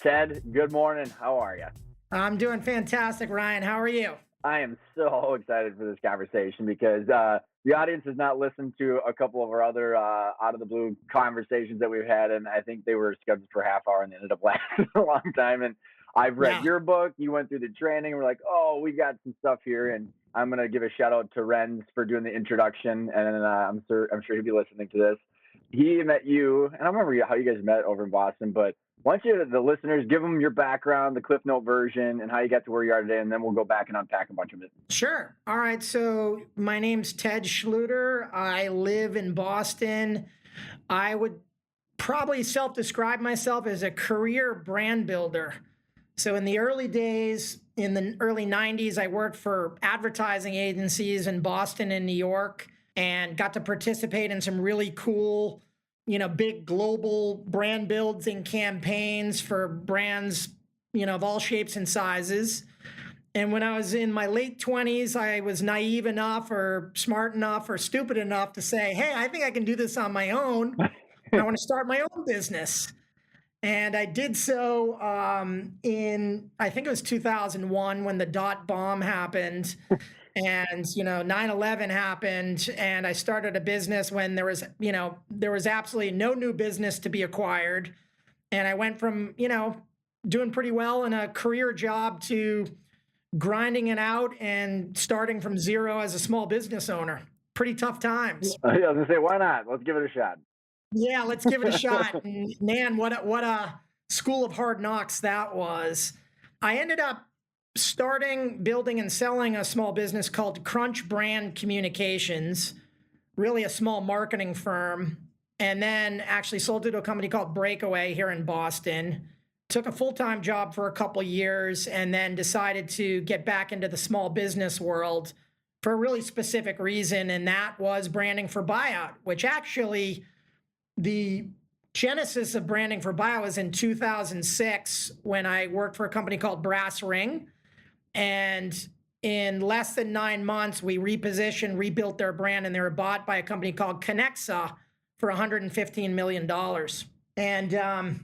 Ted, good morning. How are you? I'm doing fantastic, Ryan. How are you? I am so excited for this conversation because the audience has not listened to a couple of our other out of the blue conversations that we've had, and I think they were scheduled for a half hour and they ended up lasting a long time. And I've read Yeah. your book. You went through the training. We're like, oh, we got some stuff here, and I'm gonna give a shout out to Renz for doing the introduction, and I'm sure he'll be listening to this. He met you, and I don't remember how you guys met over in Boston, but why don't you, the listeners, give them your background, the Cliff Note version, and how you got to where you are today, and then we'll go back and unpack a bunch of it. Sure. All right. So my name's Ted Schlueter. I live in Boston. I would probably self-describe myself as a career brand builder. So in the early days, in the early 90s, I worked for advertising agencies in Boston and New York and got to participate in some really cool, big global brand building campaigns for brands, of all shapes and sizes. And when I was in my late 20s, I was naive enough or smart enough or stupid enough to say, hey, I think I can do this on my own. I want to start my own business. And I did so I think it was 2001 when the dot bomb happened and 9/11 happened, and I started a business when there was absolutely no new business to be acquired, and I went from doing pretty well in a career job to grinding it out and starting from zero as a small business owner. Pretty tough times. I was gonna say, why not? Let's give it a shot. Yeah, let's give it a shot. And man, what a school of hard knocks that was. I ended up starting, building, and selling a small business called Crunch Brand Communications, really a small marketing firm, and then actually sold it to a company called Breakaway here in Boston. Took a full-time job for a couple years and then decided to get back into the small business world for a really specific reason, and that was branding for Buyout, which actually the genesis of branding for Buyout was in 2006 when I worked for a company called Brass Ring. And in less than 9 months, we repositioned, rebuilt their brand, and they were bought by a company called Connexa for $115 million. And,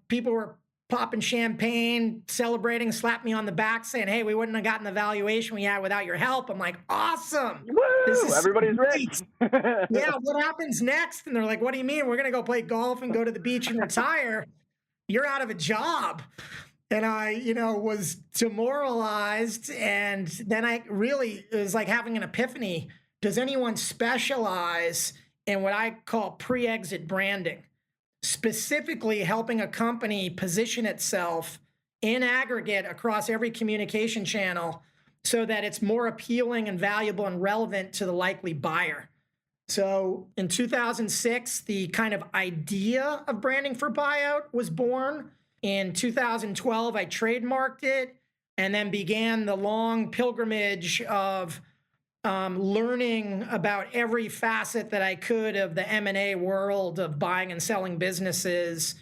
people were popping champagne, celebrating, slapped me on the back saying, hey, we wouldn't have gotten the valuation we had without your help. I'm like, awesome. This Woo! is Everybody's sweet. rich. Yeah, what happens next? And they're like, what do you mean? We're going to go play golf and go to the beach and retire. You're out of a job. And I, was demoralized. And then it was like having an epiphany. Does anyone specialize in what I call pre-exit branding? Specifically helping a company position itself in aggregate across every communication channel so that it's more appealing and valuable and relevant to the likely buyer. So in 2006, the kind of idea of branding for Buyout was born. In 2012, I trademarked it and then began the long pilgrimage of learning about every facet that I could of the M&A world of buying and selling businesses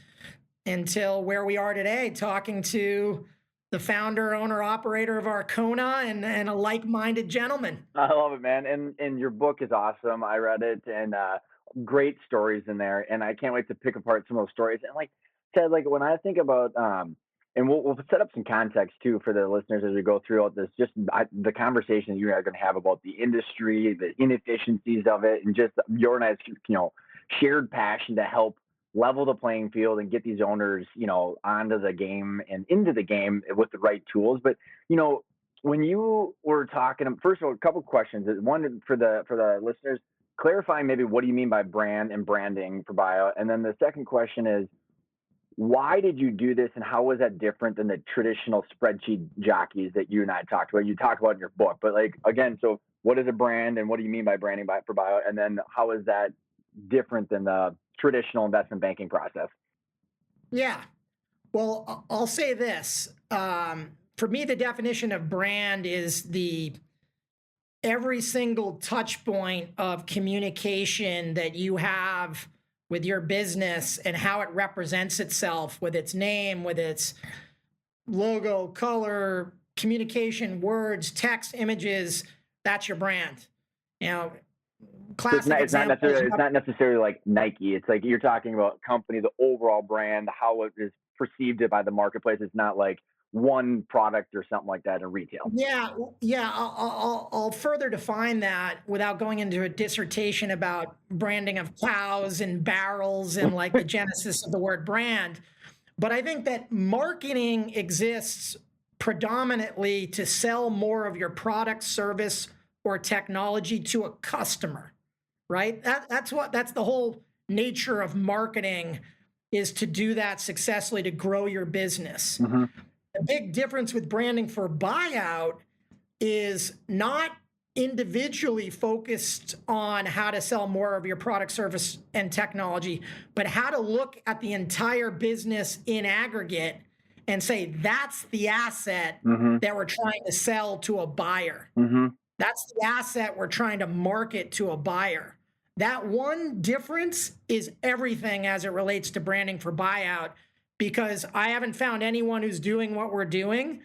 until where we are today, talking to the founder, owner, operator of Arcona and a like-minded gentleman. I love it, man. And your book is awesome. I read it, and great stories in there. And I can't wait to pick apart some of those stories. And like Ted, like when I think about and we'll set up some context too for the listeners as we go through all this. Just the conversation you are going to have about the industry, the inefficiencies of it, and just your and I's, shared passion to help level the playing field and get these owners, onto the game and into the game with the right tools. But when you were talking, first of all, a couple of questions. One for the listeners, clarifying maybe what do you mean by brand and branding for Buyout, and then the second question is, why did you do this, and how was that different than the traditional spreadsheet jockeys that you and I talked about? You talk about in your book, but like again, so what is a brand, and what do you mean by branding for Buyout, and then how is that different than the traditional investment banking process? Yeah. Well, I'll say this. For me, the definition of brand is the every single touch point of communication that you have with your business and how it represents itself with its name, with its logo, color, communication, words, text, images. That's your brand. You know, So it's classic not, it's not example. necessarily it's not necessarily like Nike. It's like you're talking about company, the overall brand, how it is perceived it by the marketplace. It's not like one product or something like that in retail. Yeah, yeah. I'll further define that without going into a dissertation about branding of cows and barrels and like the genesis of the word brand. But I think that marketing exists predominantly to sell more of your product, service, or technology to a customer, right? That's the whole nature of marketing, is to do that successfully to grow your business. Mm-hmm. The big difference with branding for buyout is not individually focused on how to sell more of your product, service, and technology, but how to look at the entire business in aggregate and say that's the asset Mm-hmm. that we're trying to sell to a buyer. Mm-hmm. That's the asset we're trying to market to a buyer. That one difference is everything as it relates to branding for buyout, because I haven't found anyone who's doing what we're doing.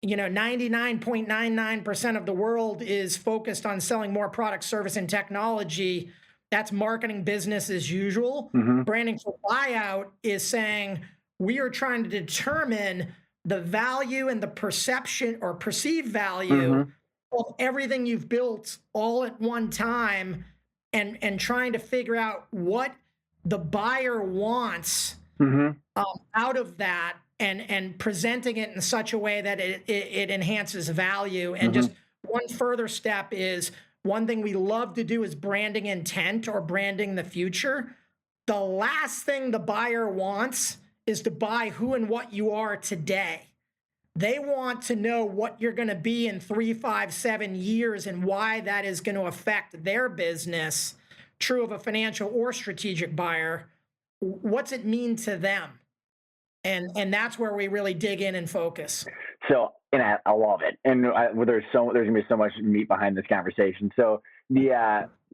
99.99% of the world is focused on selling more product, service, and technology. That's marketing business as usual. Mm-hmm. Branding for buyout is saying we are trying to determine the value and the perception or perceived value Mm-hmm. of everything you've built all at one time, and trying to figure out what the buyer wants Mm-hmm. out of that, and presenting it in such a way that it enhances value. And Mm-hmm. just one further step is, one thing we love to do is branding intent or branding the future. The last thing the buyer wants is to buy who and what you are today. They want to know what you're going to be in 3, 5, 7 years and why that is going to affect their business. True of a financial or strategic buyer. What's it mean to them? And that's where we really dig in and focus. So, and I love it. And there's gonna be so much meat behind this conversation. So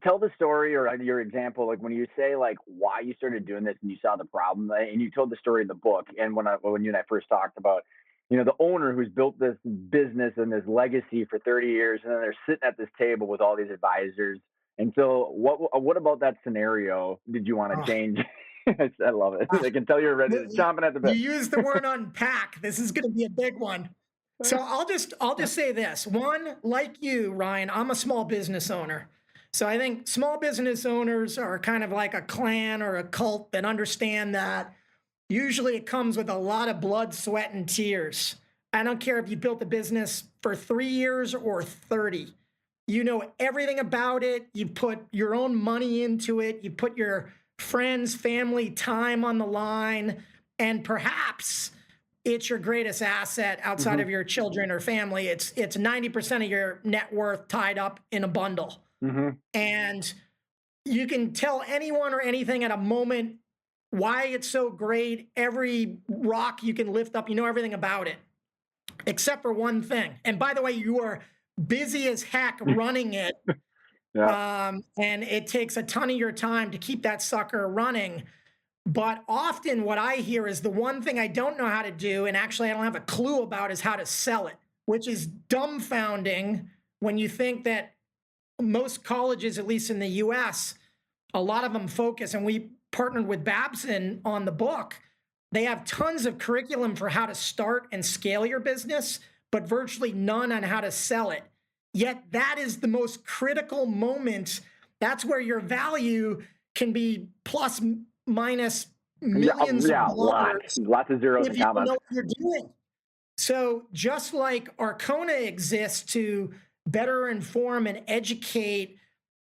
tell the story or your example, like when you say like why you started doing this and you saw the problem, and you told the story in the book. And when you and I first talked about, the owner who's built this business and this legacy for 30 years, and then they're sitting at this table with all these advisors. And so, what about that scenario did you want to Oh, change? I love it. I can tell you're ready, chomping at the you bit. use the word unpack. This is going to be a big one. So I'll just say this. One, like you, Ryan, I'm a small business owner. So I think small business owners are kind of like a clan or a cult that understand that usually it comes with a lot of blood, sweat, and tears. I don't care if you built a business for 3 years or 30. You know everything about it. You put your own money into it. You put your friends, family, time on the line, and perhaps it's your greatest asset outside Mm-hmm. of your children or family. It's 90% of your net worth tied up in a bundle. Mm-hmm. And you can tell anyone or anything at a moment why it's so great. Every rock you can lift up, you know everything about it, except for one thing. And by the way, you are busy as heck running it. Yeah. And it takes a ton of your time to keep that sucker running. But often what I hear is the one thing I don't know how to do, and actually I don't have a clue about, is how to sell it, which is dumbfounding when you think that most colleges, at least in the US, a lot of them focus, and we partnered with Babson on the book. They have tons of curriculum for how to start and scale your business, but virtually none on how to sell it. Yet that is the most critical moment. That's where your value can be plus minus millions of dollars Lots of zeros if and you don't commas. know what you're doing. So just like Arcona exists to better inform and educate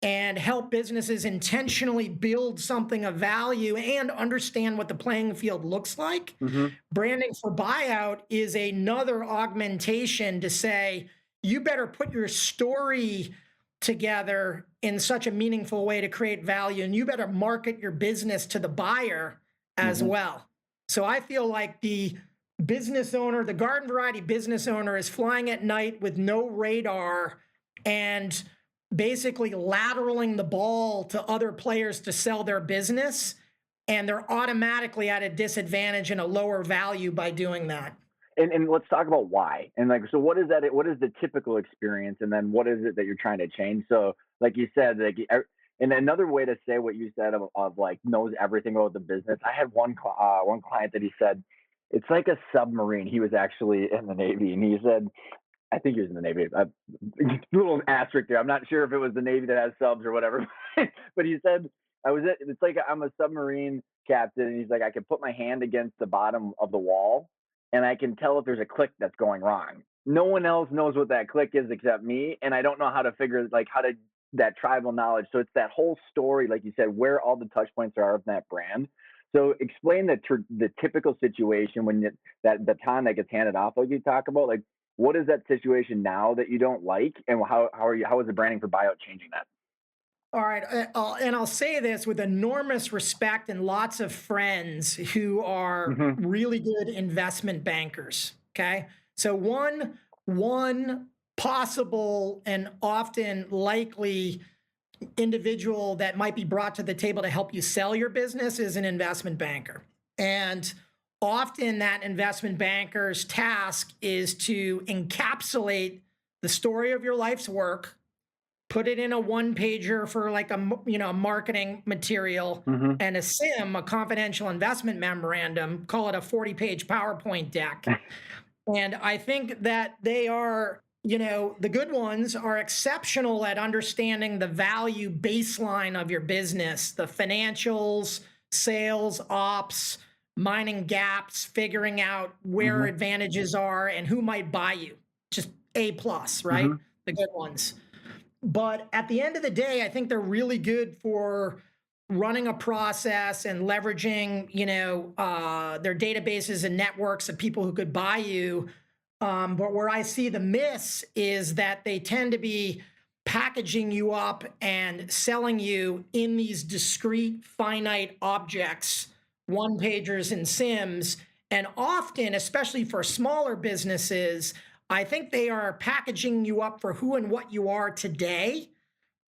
and help businesses intentionally build something of value and understand what the playing field looks like, Mm-hmm. branding for buyout is another augmentation to say, you better put your story together in such a meaningful way to create value, and you better market your business to the buyer as Mm-hmm. well. So I feel like the business owner, the garden variety business owner, is flying at night with no radar and basically lateraling the ball to other players to sell their business. And they're automatically at a disadvantage and a lower value by doing that. And let's talk about why. And like, so what is that? What is the typical experience? And then what is it that you're trying to change? So like you said, like, and another way to say what you said of like knows everything about the business. I had one client that he said, It's like a submarine. He was actually in the Navy, and he said, I think he was in the Navy. Little asterisk there. I'm not sure if it was the Navy that has subs or whatever, but he said it's like I'm a submarine captain, and he's like, I can put my hand against the bottom of the wall, and I can tell if there's a click that's going wrong. No one else knows what that click is except me, and I don't know how to figure like how to that tribal knowledge. So it's that whole story, like you said, where all the touch points are of that brand. So explain the typical situation when that baton that gets handed off, like you talk about, like what is that situation now that you don't like, and how is the branding for Buyout changing that? All right, and I'll say this with enormous respect and lots of friends who are Hmm. really good investment bankers. Okay, so one possible and often likely individual that might be brought to the table to help you sell your business is an investment banker, and often that investment banker's task is to encapsulate the story of your life's work, put it in a one pager for like a marketing material, Hmm. and a sim, a confidential investment memorandum, call it a 40-page PowerPoint deck. And I think that they are, the good ones are exceptional at understanding the value baseline of your business, the financials, sales, ops, mining gaps, figuring out where Hmm. advantages are and who might buy you. Just A plus, right? Hmm. The good ones. But at the end of the day, I think they're really good for running a process and leveraging, their databases and networks of people who could buy you. But where I see the miss is that they tend to be packaging you up and selling you in these discrete, finite objects, one pagers and Sims. And often, especially for smaller businesses, I think they are packaging you up for who and what you are today.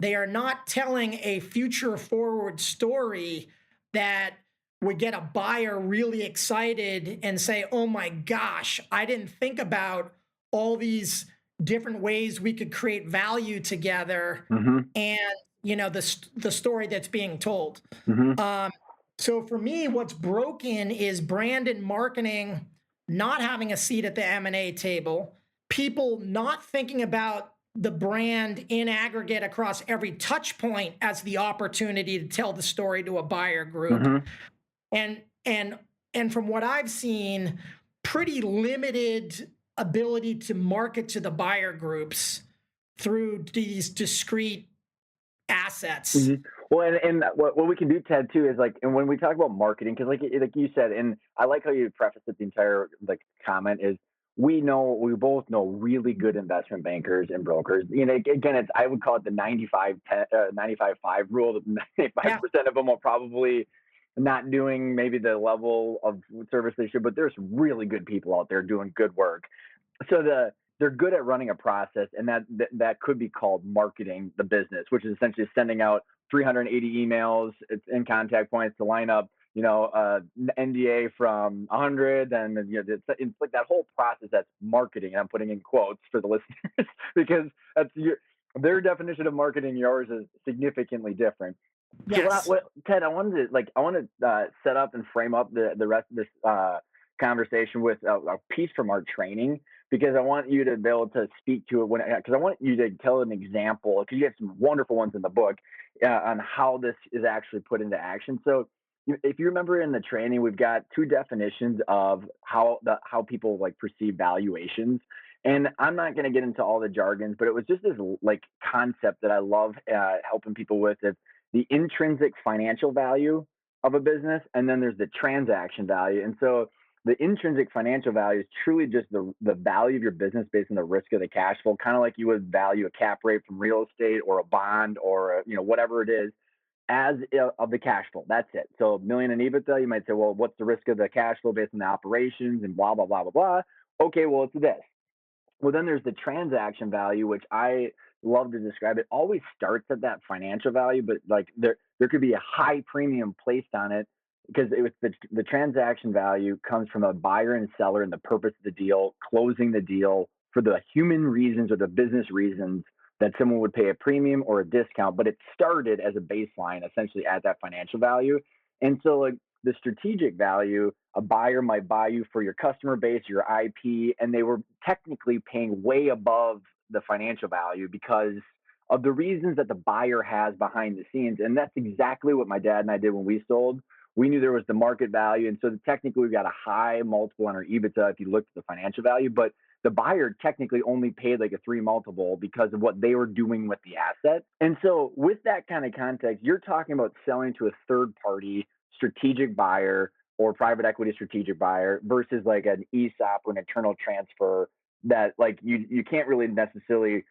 They are not telling a future forward story that would get a buyer really excited and say, oh my gosh, I didn't think about all these different ways we could create value together, Hmm. and the story that's being told. Hmm. um, so for me, what's broken is brand and marketing not having a seat at the M&A table, people not thinking about the brand in aggregate across every touch point as the opportunity to tell the story to a buyer group, Hmm. and and and from what I've seen, pretty limited ability to market to the buyer groups through these discrete assets. Hmm. Well, and what we can do, Ted, too, is like, and when we talk about marketing, because like you said, and I like how you prefaced it, the entire like comment is we both know really good investment bankers and brokers. Again, it's I would call it the 95-5 rule. That 95% Yeah. of them are probably not doing maybe the level of service they should, but there's really good people out there doing good work. So they're good at running a process, and that could be called marketing the business, which is essentially sending out 380 emails, it's in contact points to line up, NDA from 100, and it's like that whole process that's marketing. And I'm putting in quotes for the listeners because their definition of marketing, yours is significantly different. So Yes. Ted, I wanted to set up and frame up the rest of this conversation with a piece from our training, because I want you to be able to speak to it because I want you to tell an example, because you have some wonderful ones in the book on how this is actually put into action. So if you remember in the training, we've got two definitions of how people like perceive valuations. And I'm not going to get into all the jargons, but it was just this like concept that I love helping people with. It's the intrinsic financial value of a business, and then there's the transaction value. And so the intrinsic financial value is truly just the value of your business based on the risk of the cash flow, kind of like you would value a cap rate from real estate or a bond or whatever it is, as of the cash flow. That's it. So a million in EBITDA, you might say, well, what's the risk of the cash flow based on the operations and blah blah blah blah blah. Okay, well, it's this. Well, then there's the transaction value, which I love to describe. It always starts at that financial value, but like there could be a high premium placed on it, because the transaction value comes from a buyer and seller and the purpose of the deal, closing the deal for the human reasons or the business reasons that someone would pay a premium or a discount. But it started as a baseline, essentially at that financial value. And so like the strategic value, a buyer might buy you for your customer base, your IP, and they were technically paying way above the financial value because of the reasons that the buyer has behind the scenes. And that's exactly what my dad and I did when we sold. We knew there was the market value. And so technically we got a high multiple on our EBITDA if you looked at the financial value, but the buyer technically only paid like a 3 multiple because of what they were doing with the asset. And so with that kind of context, you're talking about selling to a third party strategic buyer or private equity strategic buyer versus like an ESOP or an internal transfer that like you can't really necessarily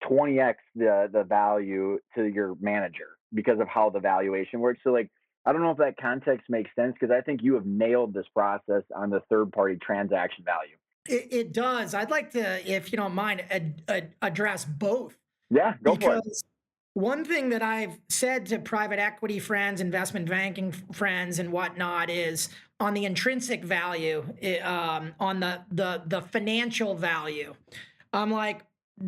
20x the value to your manager because of how the valuation works. So like I don't know if that context makes sense because I think you have nailed this process on the third party transaction value. It does. I'd like to, if you don't mind, address both Yeah, go for it. because one thing that I've said to private equity friends, investment banking friends, and whatnot is on the intrinsic value, on the financial value. I'm like,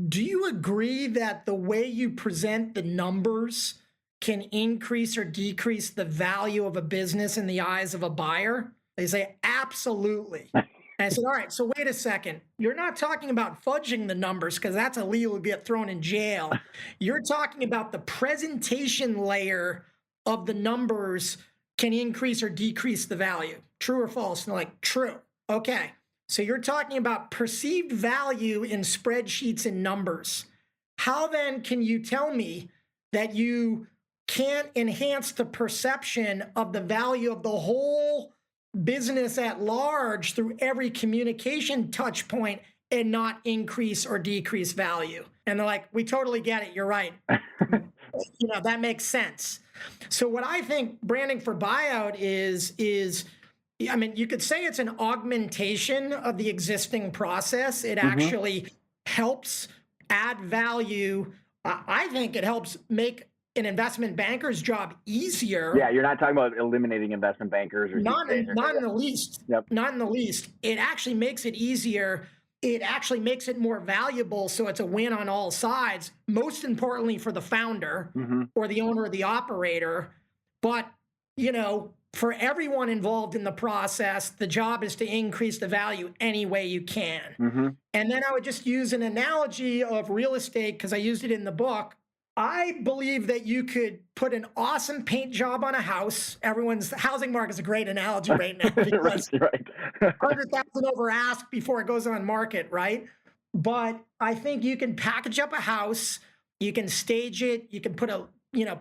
do you agree that the way you present the numbers can increase or decrease the value of a business in the eyes of a buyer? They say, absolutely. And I said, all right, so wait a second. You're not talking about fudging the numbers because that's illegal to get thrown in jail. You're talking about the presentation layer of the numbers can increase or decrease the value. True or false? And they're like, true. Okay. So you're talking about perceived value in spreadsheets and numbers. How then can you tell me that you can't enhance the perception of the value of the whole business at large through every communication touch point and not increase or decrease value? And they're like, we totally get it. You're right. That makes sense. So what I think branding for Buyout is, I mean, you could say it's an augmentation of the existing process. It actually helps add value. I think it helps make an investment banker's job easier. Yeah, you're not talking about eliminating investment bankers or not in the least. Yep. Not in the least. It actually makes it easier. It actually makes it more valuable, so it's a win on all sides. Most importantly for the founder or the owner or the operator. But for everyone involved in the process, the job is to increase the value any way you can. And then I would just use an analogy of real estate because I used it in the book. I believe that you could put an awesome paint job on a house. Everyone's housing market is a great analogy right now because right. 100,000 over ask before it goes on market, right? But I think you can package up a house, you can stage it, you can put a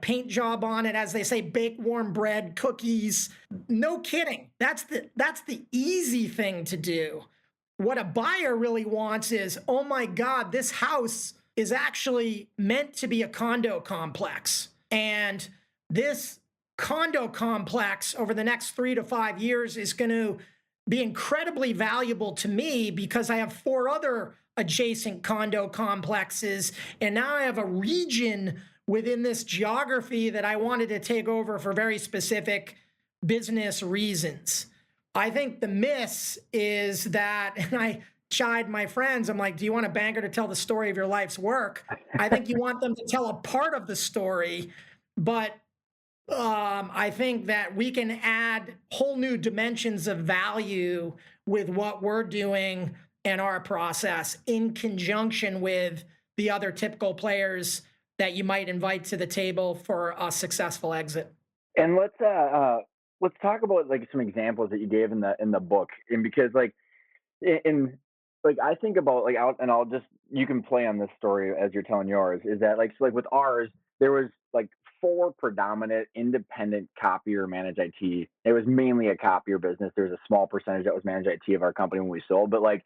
paint job on it, as they say, bake warm bread, cookies. No kidding. That's the easy thing to do. What a buyer really wants is, oh my God, this house is actually meant to be a condo complex. And this condo complex over the next 3 to 5 years is going to be incredibly valuable to me because I have 4 other adjacent condo complexes. And now I have a region within this geography that I wanted to take over for very specific business reasons. I think the miss is that, and I chide my friends, I'm like, do you want a banker to tell the story of your life's work? I think you want them to tell a part of the story, but I think that we can add whole new dimensions of value with what we're doing and our process in conjunction with the other typical players that you might invite to the table for a successful exit. And let's talk about like some examples that you gave in the book, and because like I think about like I'll just, you can play on this story as you're telling yours, is that like, so like with ours, there was like 4 predominant independent copier managed IT. It was mainly a copier business. There's a small percentage that was managed IT of our company when we sold, but like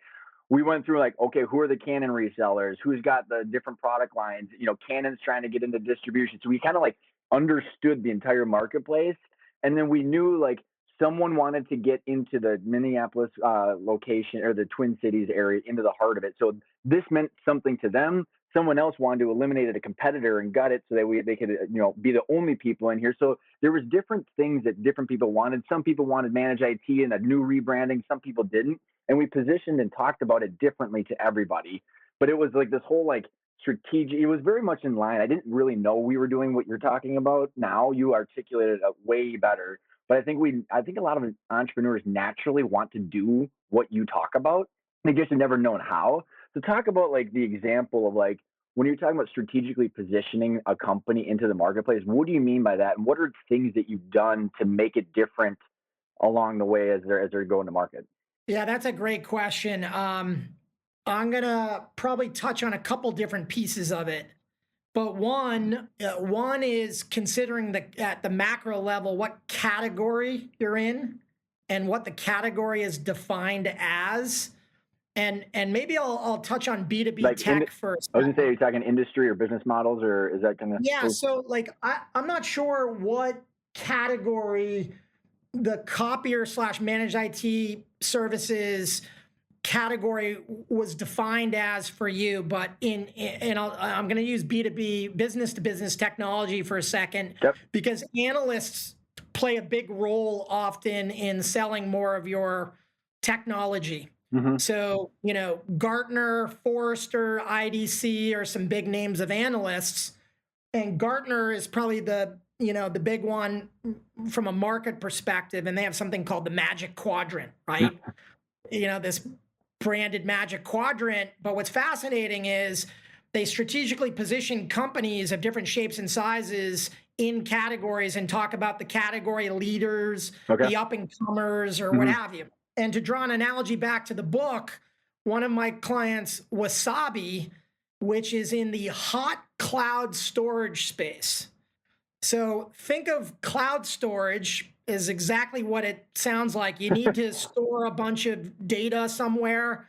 we went through like, okay, who are the Canon resellers? Who's got the different product lines? Canon's trying to get into distribution. So we kind of like understood the entire marketplace. And then we knew like someone wanted to get into the Minneapolis location or the Twin Cities area, into the heart of it. So this meant something to them. Someone else wanted to eliminate a competitor and gut it so that they could be the only people in here. So there was different things that different people wanted. Some people wanted managed IT and a new rebranding. Some people didn't. And we positioned and talked about it differently to everybody. But it was like this whole like strategic, it was very much in line. I didn't really know we were doing what you're talking about now. You articulated it way better. but I think a lot of entrepreneurs naturally want to do what you talk about. They just have never known how. So talk about like the example of like when you're talking about strategically positioning a company into the marketplace, what do you mean by that? And what are things that you've done to make it different along the way as they're going to market? Yeah, that's a great question. I'm gonna probably touch on a couple different pieces of it. But one is considering at the macro level what category you're in and what the category is defined as. And maybe I'll touch on B2B Like in, tech for a I was gonna say, second. are you talking industry or business models, or is that kind of Yeah, cool? so like I'm not sure what category the copier slash managed IT services category was defined as for you, but I'm going to use B2B, business to business technology for a second, Yep. because analysts play a big role often in selling more of your technology. Hmm. So, Gartner, Forrester, IDC are some big names of analysts, and Gartner is probably the big one from a market perspective, and they have something called the Magic Quadrant, right? This branded Magic Quadrant. But what's fascinating is they strategically position companies of different shapes and sizes in categories and talk about the category leaders, Okay. the up and comers, or what Hmm. have you. And to draw an analogy back to the book, one of my clients, Wasabi, which is in the hot cloud storage space. So think of cloud storage is exactly what it sounds like. You need to store a bunch of data somewhere,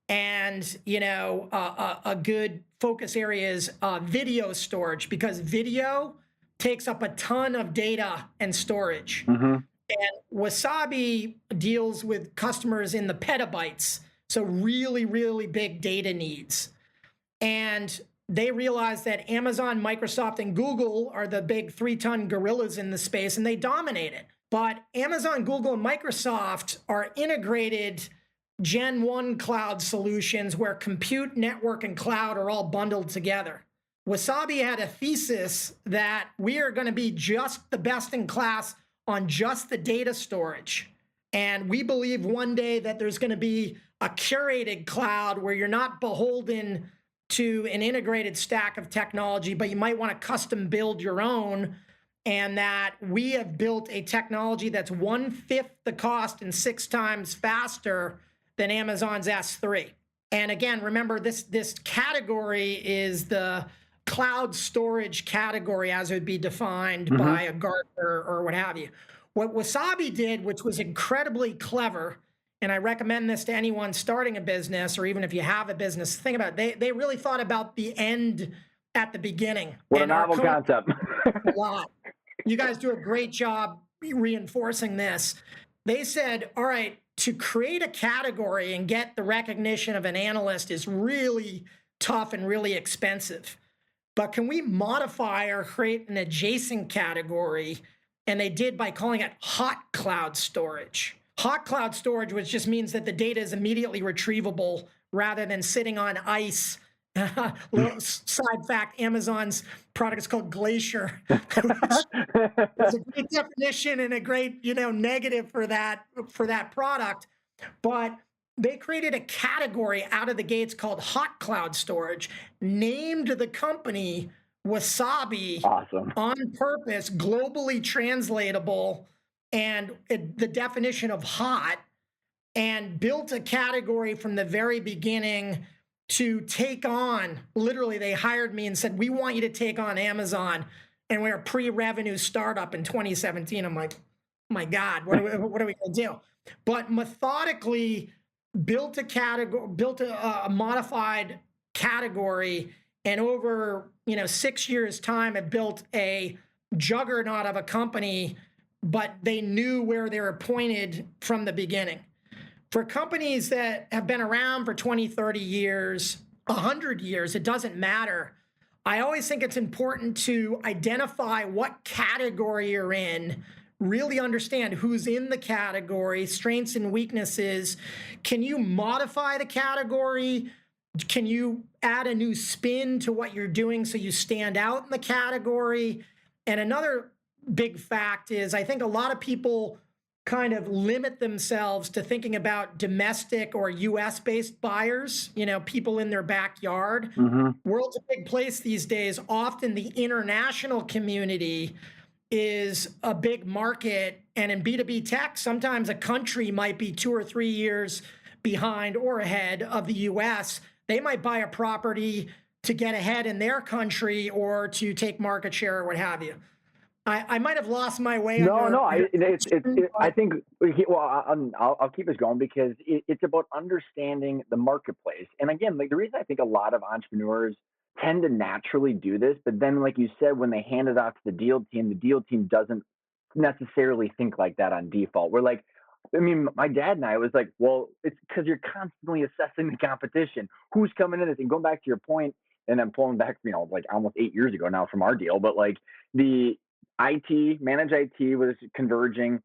and a good focus area is video storage, because video takes up a ton of data and storage. Hmm. And Wasabi deals with customers in the petabytes, so really, really big data needs. And they realized that Amazon, Microsoft, and Google are the big 3-ton gorillas in the space, and they dominate it. But Amazon, Google, and Microsoft are integrated Gen 1 cloud solutions where compute, network, and cloud are all bundled together. Wasabi had a thesis that we are going to be just the best in class on just the data storage. And we believe one day that there's going to be a curated cloud where you're not beholden to an integrated stack of technology, but you might want to custom build your own. And that we have built a technology that's 1/5 the cost and 6 times faster than Amazon's S3. And again, remember, this category is the cloud storage category as it would be defined Hmm. by a Gartner or what have you. What Wasabi did, which was incredibly clever, and I recommend this to anyone starting a business, or even if you have a business, think about it. They really thought about the end at the beginning. What a And our novel co concept. a lot. You guys do a great job reinforcing this. They said, all right, to create a category and get the recognition of an analyst is really tough and really expensive. But can we modify or create an adjacent category? And they did by calling it hot cloud storage. Hot cloud storage, which just means that the data is immediately retrievable rather than sitting on ice. Little side fact, Amazon's product is called Glacier, which is a great definition and a great, negative for that product. But they created a category out of the gates called hot cloud storage, named the company Wasabi Awesome. on purpose, globally translatable, and the definition of hot, and built a category from the very beginning to take on, literally, they hired me and said, we want you to take on Amazon. And we're a pre-revenue startup in 2017. I'm like, oh my God, what are we going to do? But methodically built a category, built a modified category, and over 6 years' time, it built a juggernaut of a company. But they knew where they were pointed from the beginning. For companies that have been around for 20, 30 years, 100 years, it doesn't matter. I always think it's important to identify what category you're in, really understand who's in the category, strengths and weaknesses. Can you modify the category? Can you add a new spin to what you're doing so you stand out in the category? And another big fact is I think a lot of people kind of limit themselves to thinking about domestic or US based buyers, people in their backyard. Hmm. World's a big place these days. Often the international community is a big market. And in B2B tech, sometimes a country might be 2 or 3 years behind or ahead of the US. They might buy a property to get ahead in their country or to take market share or what have you. I might have lost my way on No, no, your question, I but think, well, I'll keep us going because it's about understanding the marketplace. And again, like the reason I think a lot of entrepreneurs tend to naturally do this, but then, like you said, when they hand it off to the deal team doesn't necessarily think like that on default. We're like, I mean, my dad and I was like, well, it's because you're constantly assessing the competition. Who's coming in this? And going back to your point, and I'm pulling back, like almost 8 years ago now from our deal, but like the managed IT was converging,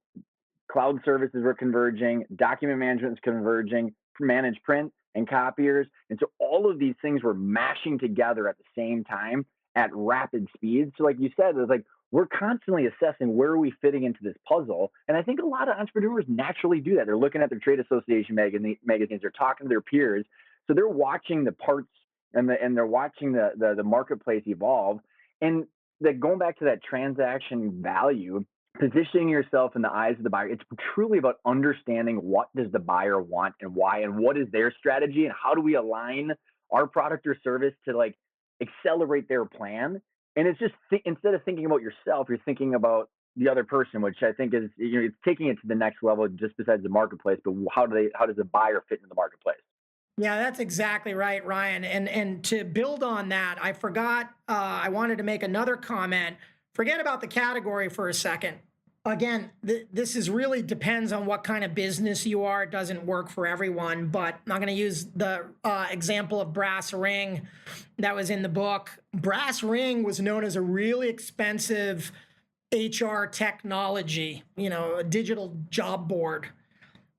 cloud services were converging, document management was converging, managed print and copiers. And so all of these things were mashing together at the same time at rapid speed. So like you said, it's like we're constantly assessing where are we fitting into this puzzle. And I think a lot of entrepreneurs naturally do that. They're looking at their trade association magazines, they're talking to their peers. So they're watching the parts and they're watching the marketplace evolve. And that going back to that transaction value, positioning yourself in the eyes of the buyer, it's truly about understanding what does the buyer want and why, and what is their strategy, and how do we align our product or service to like accelerate their plan. And it's just instead of thinking about yourself, you're thinking about the other person, which I think is, it's taking it to the next level just besides the marketplace. But how does the buyer fit in the marketplace? yeah, that's exactly right, Ryan. And to build on that, I forgot. I wanted to make another comment. Forget about the category for a second. Again, this is really depends on what kind of business you are. It doesn't work for everyone, but I'm going to use the example of brass ring that was in the book. Brass ring was known as a really expensive HR technology, a digital job board.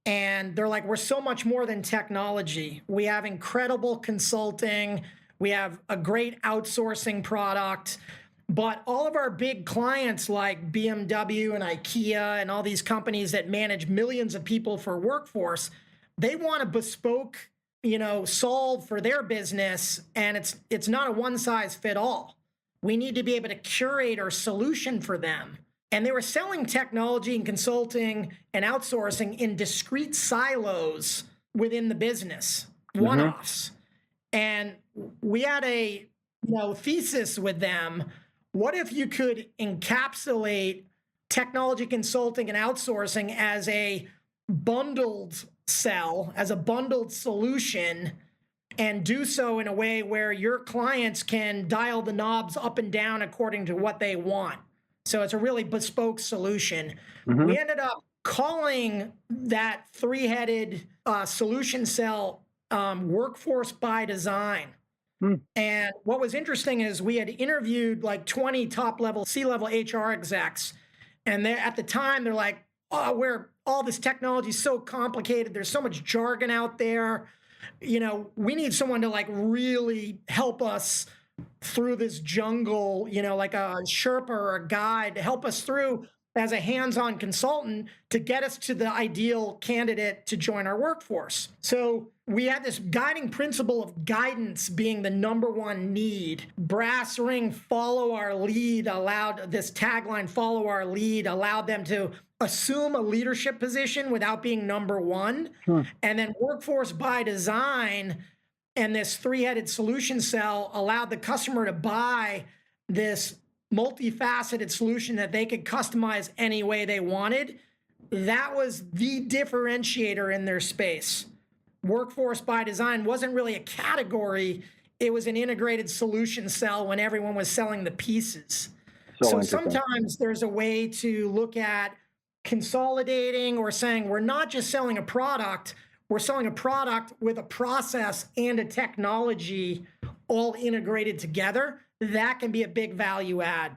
And they're like, we're so much more than technology. We have incredible consulting. We have a great outsourcing product. But all of our big clients like BMW and IKEA and all these companies that manage millions of people for workforce, they want a bespoke, solve for their business. And it's not a one size fit all. We need to be able to curate our solution for them. And they were selling technology and consulting and outsourcing in discrete silos within the business, one Mm-hmm. offs. And we had a thesis with them. What if you could encapsulate technology consulting and outsourcing as a bundled sell, as a bundled solution, and do so in a way where your clients can dial the knobs up and down according to what they want? So it's a really bespoke solution. Mm-hmm. We ended up calling that three-headed solution cell workforce by design. Hmm. And what was interesting is we had interviewed like 20 top level C-level HR execs. And at the time, they're like, oh, all this technology is so complicated. There's so much jargon out there. We need someone to like really help us through this jungle, like a Sherpa or a guide to help us through as a hands-on consultant to get us to the ideal candidate to join our workforce. So we had this guiding principle of guidance being the number one need. Brass ring, follow our lead, allowed this tagline, follow our lead, allowed them to assume a leadership position without being number one. Hmm. And then workforce by design and this three-headed solution cell allowed the customer to buy this multifaceted solution that they could customize any way they wanted. That was the differentiator in their space. Workforce by design wasn't really a category. It was an integrated solution cell when everyone was selling the pieces. So sometimes there's a way to look at consolidating or saying we're not just selling a product, we're selling a product with a process and a technology all integrated together. That can be a big value add.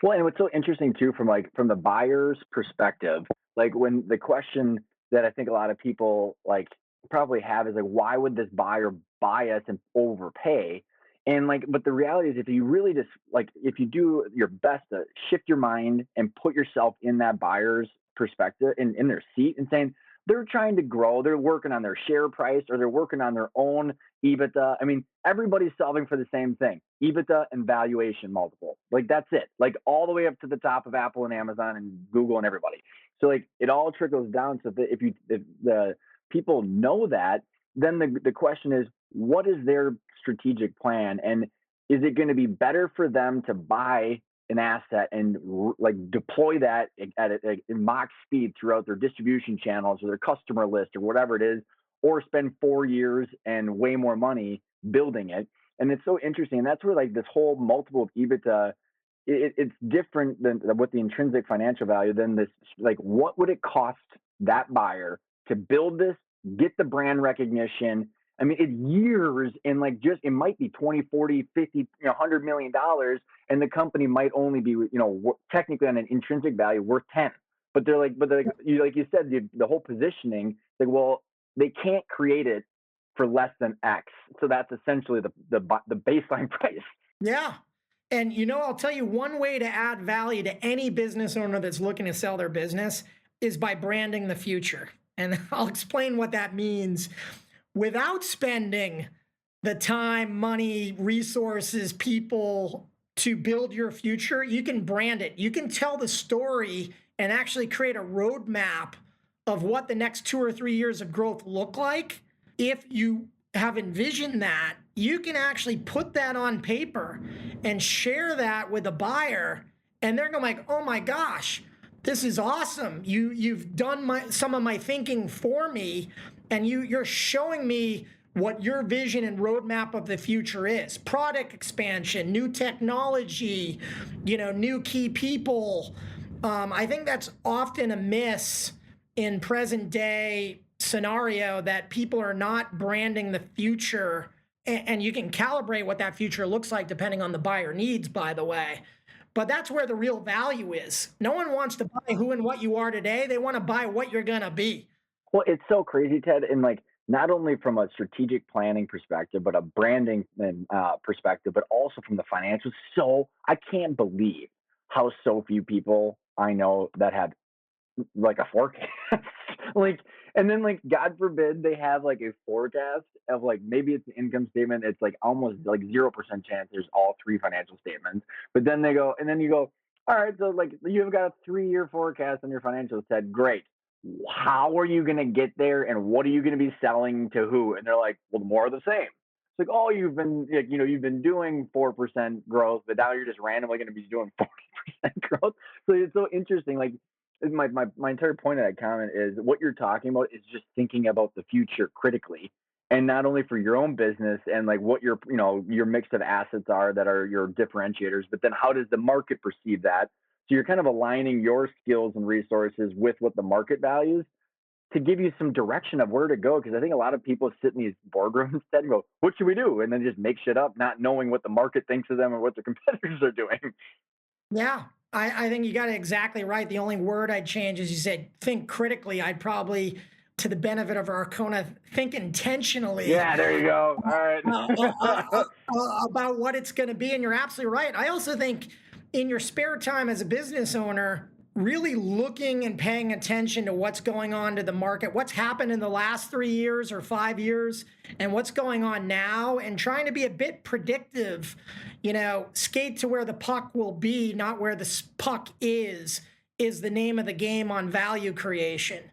Well, and what's so interesting too, from the buyer's perspective, like when the question that I think a lot of people like probably have is like, why would this buyer buy us and overpay? And like, but the reality is, if you really just like, if you do your best to shift your mind and put yourself in that buyer's perspective, in their seat, and saying they're trying to grow, they're working on their share price, or they're working on their own EBITDA. I mean, everybody's solving for the same thing: EBITDA and valuation multiple. Like that's it. Like all the way up to the top of Apple and Amazon and Google and everybody. So like it all trickles down. So if the people know that, then the question is, what is their strategic plan, and is it going to be better for them to buy an asset and like deploy that at in mock speed throughout their distribution channels or their customer list or whatever it is, or spend 4 years and way more money building it? And it's so interesting. And that's where like this whole multiple of EBITDA, it's different than what the intrinsic financial value, than this, like what would it cost that buyer to build this, get the brand recognition. I mean, it's years, and like just it might be 20, 40, 50, $100 million, and the company might only be, technically on an intrinsic value worth 10. Like you said, the whole positioning, like, well, they can't create it for less than X. So that's essentially the baseline price. Yeah. And I'll tell you one way to add value to any business owner that's looking to sell their business is by branding the future. And I'll explain what that means. Without spending the time, money, resources, people to build your future, you can brand it. You can tell the story and actually create a roadmap of what the next 2 or 3 years of growth look like. If you have envisioned that, you can actually put that on paper and share that with a buyer, and they're going like, oh my gosh, this is awesome. You've done some of my thinking for me, and you're showing me what your vision and roadmap of the future is. Product expansion, new technology, new key people. I think that's often a miss in present day scenario, that people are not branding the future, and you can calibrate what that future looks like depending on the buyer needs, by the way. But that's where the real value is. No one wants to buy who and what you are today. They want to buy what you're going to be. Well, it's so crazy, Ted, and like not only from a strategic planning perspective, but a branding and perspective, but also from the financials. So I can't believe how so few people I know that have like a forecast. Like, and then like God forbid they have like a forecast of like, maybe it's an income statement, it's like almost like 0% chance there's all three financial statements. But then they go, and then you go, all right, so like you've got a 3-year forecast on your financials. Said great, how are you going to get there, and what are you going to be selling to who? And they're like, well, more of the same. It's like, oh, you've been like, you've been doing 4% growth, but now you're just randomly going to be doing 40% growth. So it's so interesting. Like my entire point of that comment is, what you're talking about is just thinking about the future critically, and not only for your own business and like what your mix of assets are that are your differentiators, but then how does the market perceive that? So you're kind of aligning your skills and resources with what the market values, to give you some direction of where to go. Because I think a lot of people sit in these boardrooms and go, what should we do? And then just make shit up, not knowing what the market thinks of them or what their competitors are doing. Yeah, I think you got it exactly right. The only word I'd change is, you said think critically. I'd probably, to the benefit of Arcona, think intentionally. Yeah, there you go. All right. About what it's going to be. And you're absolutely right. I also think in your spare time as a business owner, really looking and paying attention to what's going on to the market, what's happened in the last 3 years or 5 years, and what's going on now, and trying to be a bit predictive, skate to where the puck will be, not where the puck is the name of the game on value creation,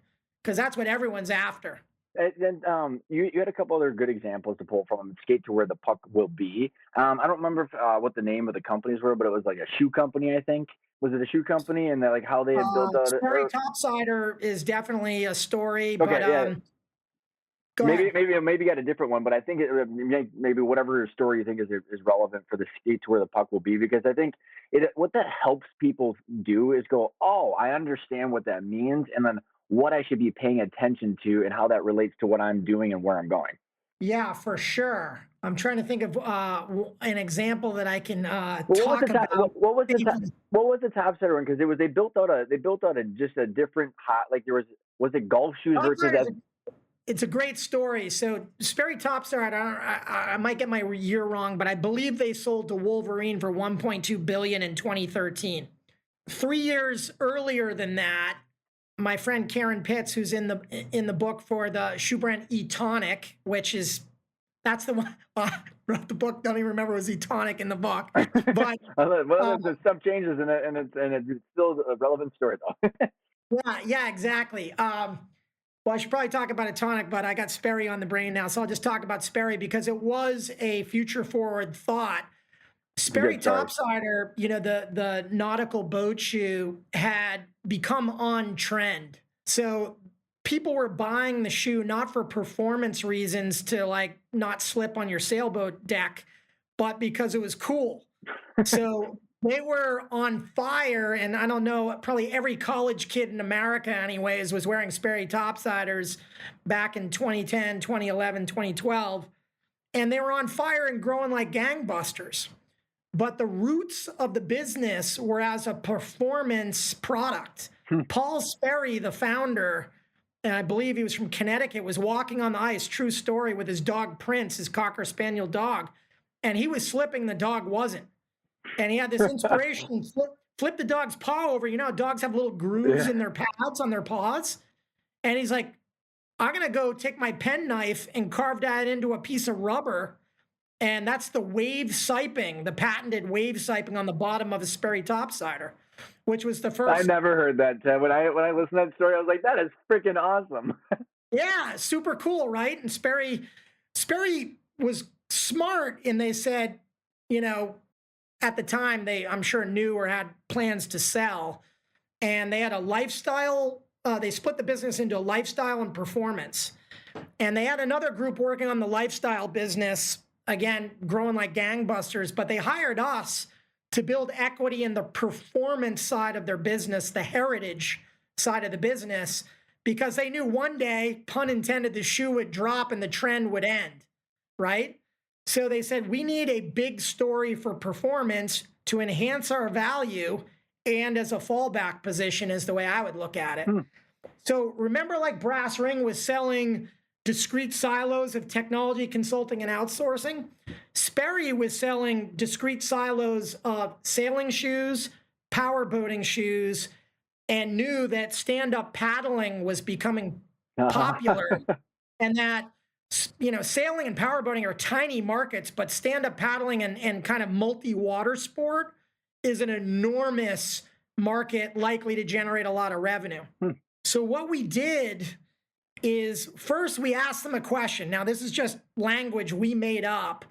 because that's what everyone's after. And then you had a couple other good examples to pull from. Skate to where the puck will be. I don't remember what the name of the companies were, but it was like a shoe company, I think. Was it a shoe company? And like how they had built out Story Topsider is definitely a story, okay, but yeah. Go maybe ahead. maybe got a different one, but I think maybe whatever story you think is relevant for the skate to where the puck will be, because I think what that helps people do is go, oh, I understand what that means, and then what I should be paying attention to and how that relates to what I'm doing and where I'm going. Yeah, for sure. I'm trying to think of an example that I can Well, talk about. what was the top setter one? Because they built out a just a different hot, like there was it golf shoes versus Topsiders, it's a great story. So Sperry Topstar, I might get my year wrong, but I believe they sold to Wolverine for 1.2 billion in 2013. 3 years earlier than that, my friend Karen Pitts, who's in the book for the shoe brand E-Tonic, which is that's the one wrote the book. Don't even remember it was E-Tonic in the book, but Well, the stuff changes, and it's still a relevant story though. yeah, exactly. Well, I should probably talk about a tonic, but I got Sperry on the brain now, so I'll just talk about Sperry because it was a future forward thought. It's a Sperry good story. Topsider, the nautical boat shoe had become on trend. So people were buying the shoe not for performance reasons to like not slip on your sailboat deck, but because it was cool. So they were on fire, and I don't know, probably every college kid in America, anyways, was wearing Sperry Topsiders back in 2010, 2011, 2012. And they were on fire and growing like gangbusters. But the roots of the business were as a performance product. Paul Sperry, the founder, and I believe he was from Connecticut, was walking on the ice, true story, with his dog Prince, his Cocker Spaniel dog. And he was slipping, the dog wasn't. And he had this inspiration, flip the dog's paw over. You know, dogs have little grooves Yeah. in their pads on their paws. And he's like, I'm going to go take my penknife and carve that into a piece of rubber. And that's the wave siping, the patented wave siping on the bottom of a Sperry Topsider, which was the I first. never heard that, Ted. When I listened to that story, I was like, that is freaking awesome. Yeah, super cool, right? And Sperry was smart, and they said, you know, at the time they I'm sure knew or had plans to sell, and they had a lifestyle. They split the business into lifestyle and performance, and they had another group working on the lifestyle business, again growing like gangbusters. But they hired us to build equity in the performance side of their business, the heritage side of the business, because they knew one day, pun intended, the shoe would drop and the trend would end, right? So they said, we need a big story for performance to enhance our value and as a fallback position, is the way I would look at it. So remember, like Brass Ring was selling discrete silos of technology, consulting, and outsourcing? Sperry was selling discrete silos of sailing shoes, power boating shoes, and knew that stand-up paddling was becoming popular, and that sailing and powerboating are tiny markets, but stand-up paddling and kind of multi-water sport is an enormous market likely to generate a lot of revenue. So what we did is first we asked them a question. Now this is just language we made up.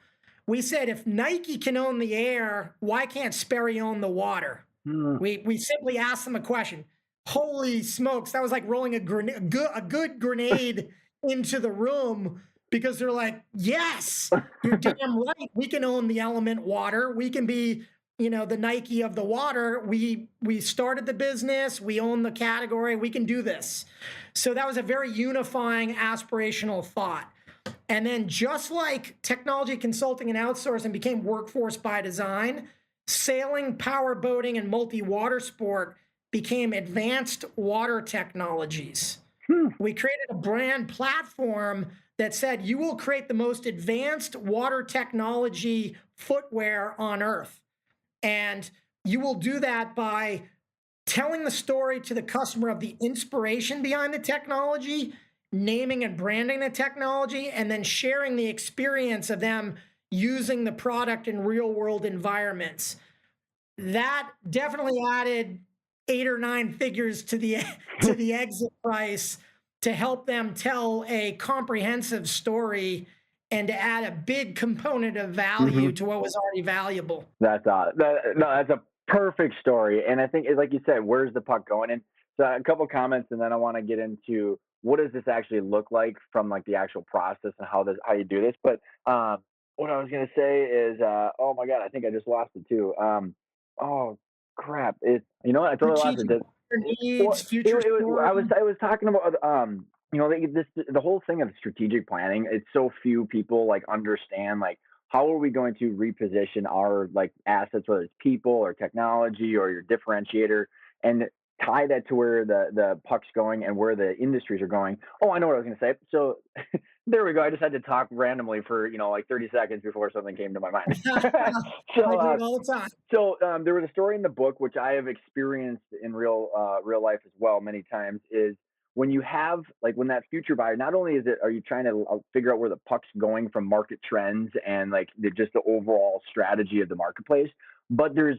We said, if Nike can own the air, why can't Sperry own the water? We simply asked them a question. Holy smokes, that was like rolling a good grenade into the room, because they're like, yes, you're damn right. We can own the element water. We can be, the Nike of the water. We started the business. We own the category. We can do this. So that was a very unifying aspirational thought. And then just like technology consulting and outsourcing became workforce by design, sailing, power boating, and multi-water sport became advanced water technologies. We created a brand platform that said, you will create the most advanced water technology footwear on earth. And you will do that by telling the story to the customer of the inspiration behind the technology, naming and branding the technology, and then sharing the experience of them using the product in real world environments. That definitely added 8 or 9 figures to the exit price to help them tell a comprehensive story and to add a big component of value to what was already valuable. That's that's a perfect story, and I think, like you said, where's the puck going? And so a couple comments, and then I want to get into what does this actually look like from like the actual process and how you do this. But what I was gonna say is, oh my god, I think I just lost it too. Oh crap! You know what? I totally lost Strategic it. needs, Well, future story. I was talking about the whole thing of strategic planning. It's so few people like understand like how are we going to reposition our like assets, whether it's people or technology or your differentiator. And tie that to where the puck's going and where the industries are going. Oh, I know what I was going to say. So there we go. I just had to talk randomly for like 30 seconds before something came to my mind. I so do uh, it all the time. there was a story in the book which I have experienced in real life as well many times. Is when you have like when that future buyer, not only are you trying to figure out where the puck's going from market trends and like just the overall strategy of the marketplace, but there's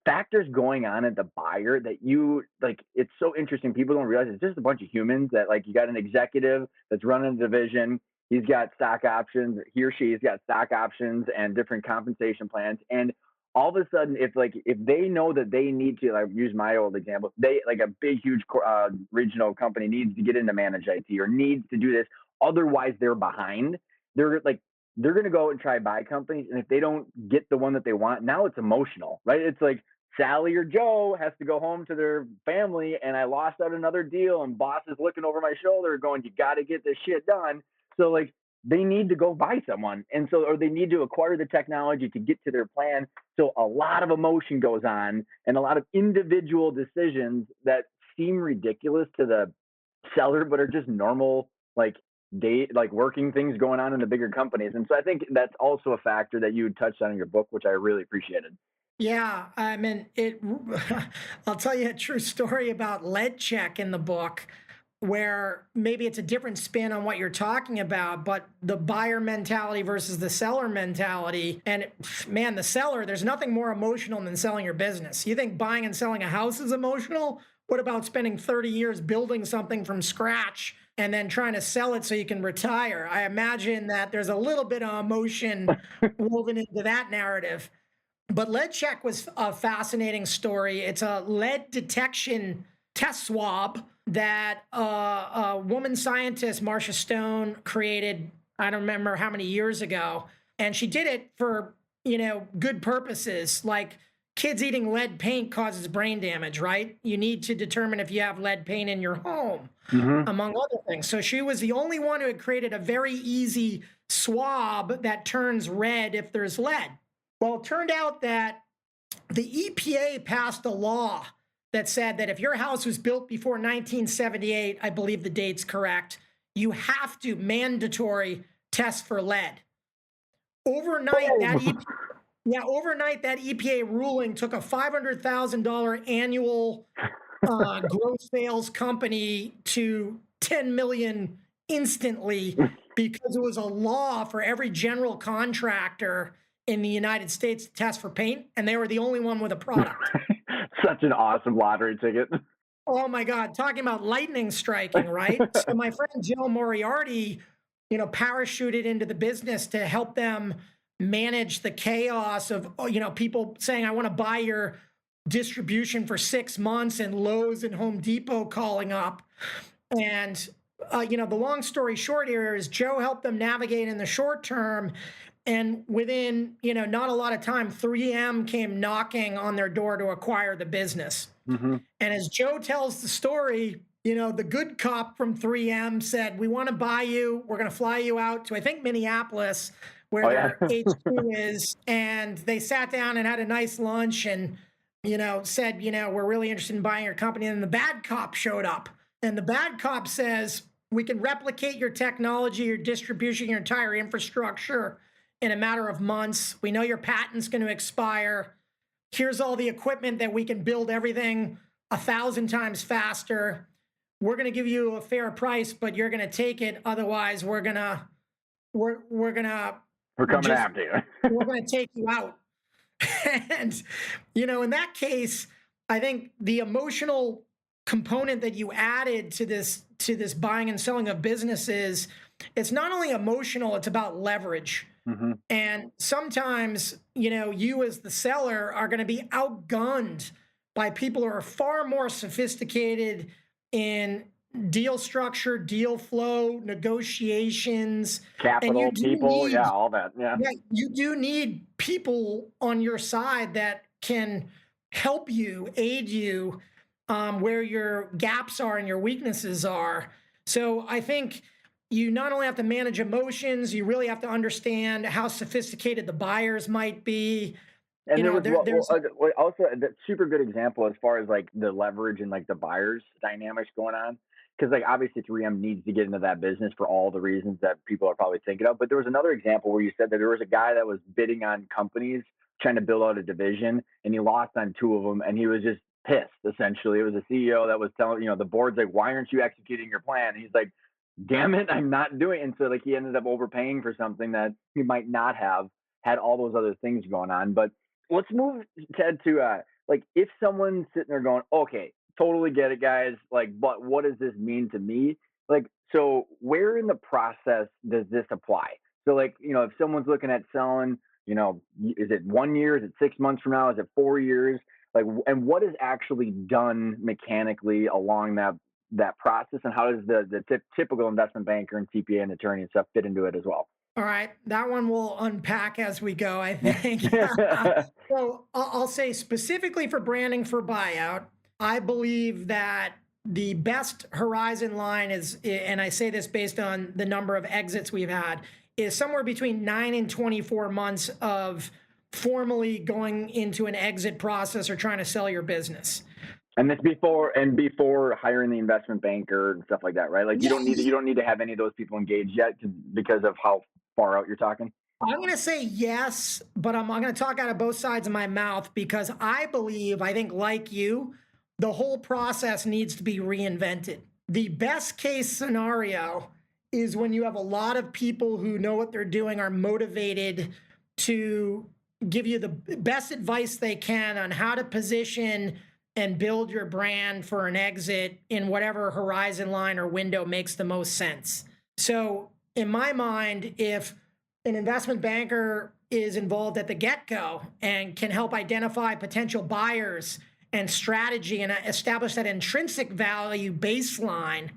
factors going on at the buyer that you like. It's so interesting. People don't realize it's just a bunch of humans that like you got an executive that's running the division. He's got stock options. He or she's got stock options and different compensation plans. And all of a sudden, if they know that they need to, like use my old example, they like a big huge regional company needs to get into managed IT or needs to do this. Otherwise, they're behind. They're like they're going to go and try buy companies. And if they don't get the one that they want, now it's emotional, right? It's like Sally or Joe has to go home to their family and I lost out another deal and boss is looking over my shoulder going, you got to get this shit done. So like they need to go buy someone. And so, or they need to acquire the technology to get to their plan. So a lot of emotion goes on and a lot of individual decisions that seem ridiculous to the seller, but are just normal, like like working things going on in the bigger companies. And so I think that's also a factor that you touched on in your book, which I really appreciated. Yeah, I mean, I'll tell you a true story about lead check in the book, where maybe it's a different spin on what you're talking about, but the buyer mentality versus the seller mentality. And man, the seller, there's nothing more emotional than selling your business. You think buying and selling a house is emotional? What about spending 30 years building something from scratch and then trying to sell it so you can retire? I imagine that there's a little bit of emotion woven into that narrative. But lead check was a fascinating story. It's a lead detection test swab that a woman scientist, Marcia Stone, created. I don't remember how many years ago. And she did it for, good purposes. Like kids eating lead paint causes brain damage, right? You need to determine if you have lead paint in your home, Mm-hmm. among other things. So she was the only one who had created a very easy swab that turns red if there's lead. Well, it turned out that the EPA passed a law that said that if your house was built before 1978, I believe the date's correct, you have to mandatory test for lead. Overnight, overnight that EPA ruling took a $500,000 annual gross sales company to 10 million instantly because it was a law for every general contractor in the United States to test for paint, and they were the only one with a product. Such an awesome lottery ticket. Oh my God, talking about lightning striking, right? So my friend Jill Moriarty, parachuted into the business to help them manage the chaos of, people saying, I want to buy your distribution for 6 months and Lowe's and Home Depot calling up. And, the long story short here is Joe helped them navigate in the short term. And within, not a lot of time, 3M came knocking on their door to acquire the business. Mm-hmm. And as Joe tells the story, the good cop from 3M said, we want to buy you. We're going to fly you out to, I think, Minneapolis, where their HQ is. And they sat down and had a nice lunch and, said, we're really interested in buying your company. And the bad cop showed up. And the bad cop says, we can replicate your technology, your distribution, your entire infrastructure in a matter of months. We know your patent's going to expire. Here's all the equipment that we can build everything 1,000 times faster. We're going to give you a fair price, but you're going to take it. Otherwise, we're coming after you. We're going to take you out. And, in that case, I think the emotional component that you added to this buying and selling of businesses, it's not only emotional, it's about leverage. Mm-hmm. And sometimes, you as the seller are going to be outgunned by people who are far more sophisticated in deal structure, deal flow, negotiations. Capital, people, all that. Yeah, you do need people on your side that can help you, aid you, where your gaps are and your weaknesses are. So I think you not only have to manage emotions, you really have to understand how sophisticated the buyers might be. And there was There's also that super good example as far as like the leverage and like the buyers dynamics going on. Because like obviously 3M needs to get into that business for all the reasons that people are probably thinking of. But there was another example where you said that there was a guy that was bidding on companies trying to build out a division, and he lost on two of them, and he was just pissed. Essentially, it was a CEO that was telling the board's like, "Why aren't you executing your plan?" And he's like, "Damn it, I'm not doing it." And so like he ended up overpaying for something that he might not have had all those other things going on. But let's move, Ted, to like if someone's sitting there going, okay, totally get it, guys. Like, but what does this mean to me? Like, so where in the process does this apply? So, like, if someone's looking at selling, is it 1 year? Is it 6 months from now? Is it 4 years? Like, and what is actually done mechanically along that process, and how does the typical investment banker and CPA and attorney and stuff fit into it as well? All right, that one we'll unpack as we go, I think. So I'll say specifically for branding for buyout, I believe that the best horizon line is, and I say this based on the number of exits we've had, is somewhere between 9 and 24 months of formally going into an exit process or trying to sell your business. And this before hiring the investment banker and stuff like that, right? Like Yeah, you don't need to have any of those people engaged yet because of how far out you're talking. I'm going to say yes, but I'm going to talk out of both sides of my mouth because I think, like you, the whole process needs to be reinvented. The best case scenario is when you have a lot of people who know what they're doing, are motivated to give you the best advice they can on how to position and build your brand for an exit in whatever horizon line or window makes the most sense. So, in my mind, if an investment banker is involved at the get-go and can help identify potential buyers and strategy and establish that intrinsic value baseline,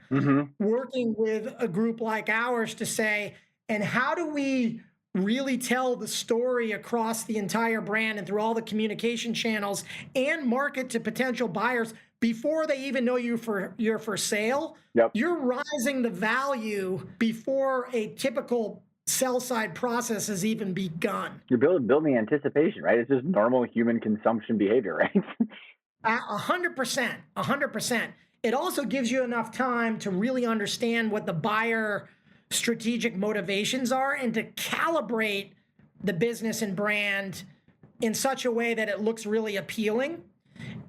working with a group like ours to say, and how do we really tell the story across the entire brand and through all the communication channels and market to potential buyers before they even know you're for sale? Yep. You're rising the value before a typical sell side process has even begun. You're building anticipation, right? It's just normal human consumption behavior, right? 100%, 100%. It also gives you enough time to really understand what the buyer strategic motivations are and to calibrate the business and brand in such a way that it looks really appealing.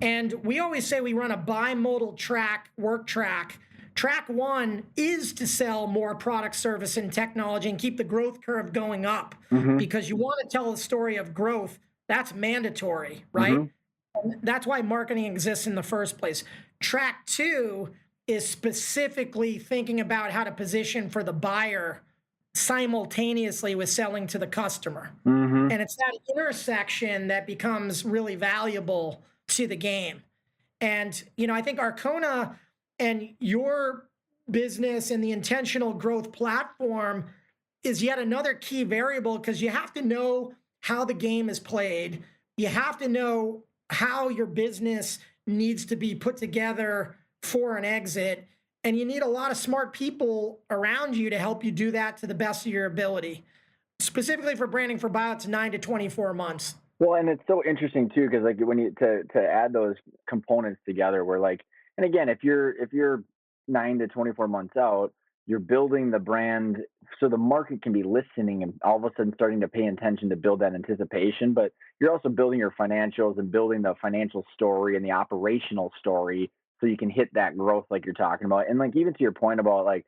And we always say we run a bimodal work track. Track one is to sell more product, service, and technology and keep the growth curve going up because you want to tell a story of growth. That's mandatory, right? That's why marketing exists in the first place. Track two is specifically thinking about how to position for the buyer simultaneously with selling to the customer. And it's that intersection that becomes really valuable to the game. And, I think Arcona and your business and the intentional growth platform is yet another key variable because you have to know how the game is played. You have to know how your business needs to be put together for an exit. And you need a lot of smart people around you to help you do that to the best of your ability. Specifically for branding for buyouts, 9 to 24 months. Well, and it's so interesting too, because like when you to add those components together, where like, and again, if you're 9 to 24 months out, you're building the brand so the market can be listening and all of a sudden starting to pay attention to build that anticipation. But you're also building your financials and building the financial story and the operational story so you can hit that growth like you're talking about. And like even to your point about like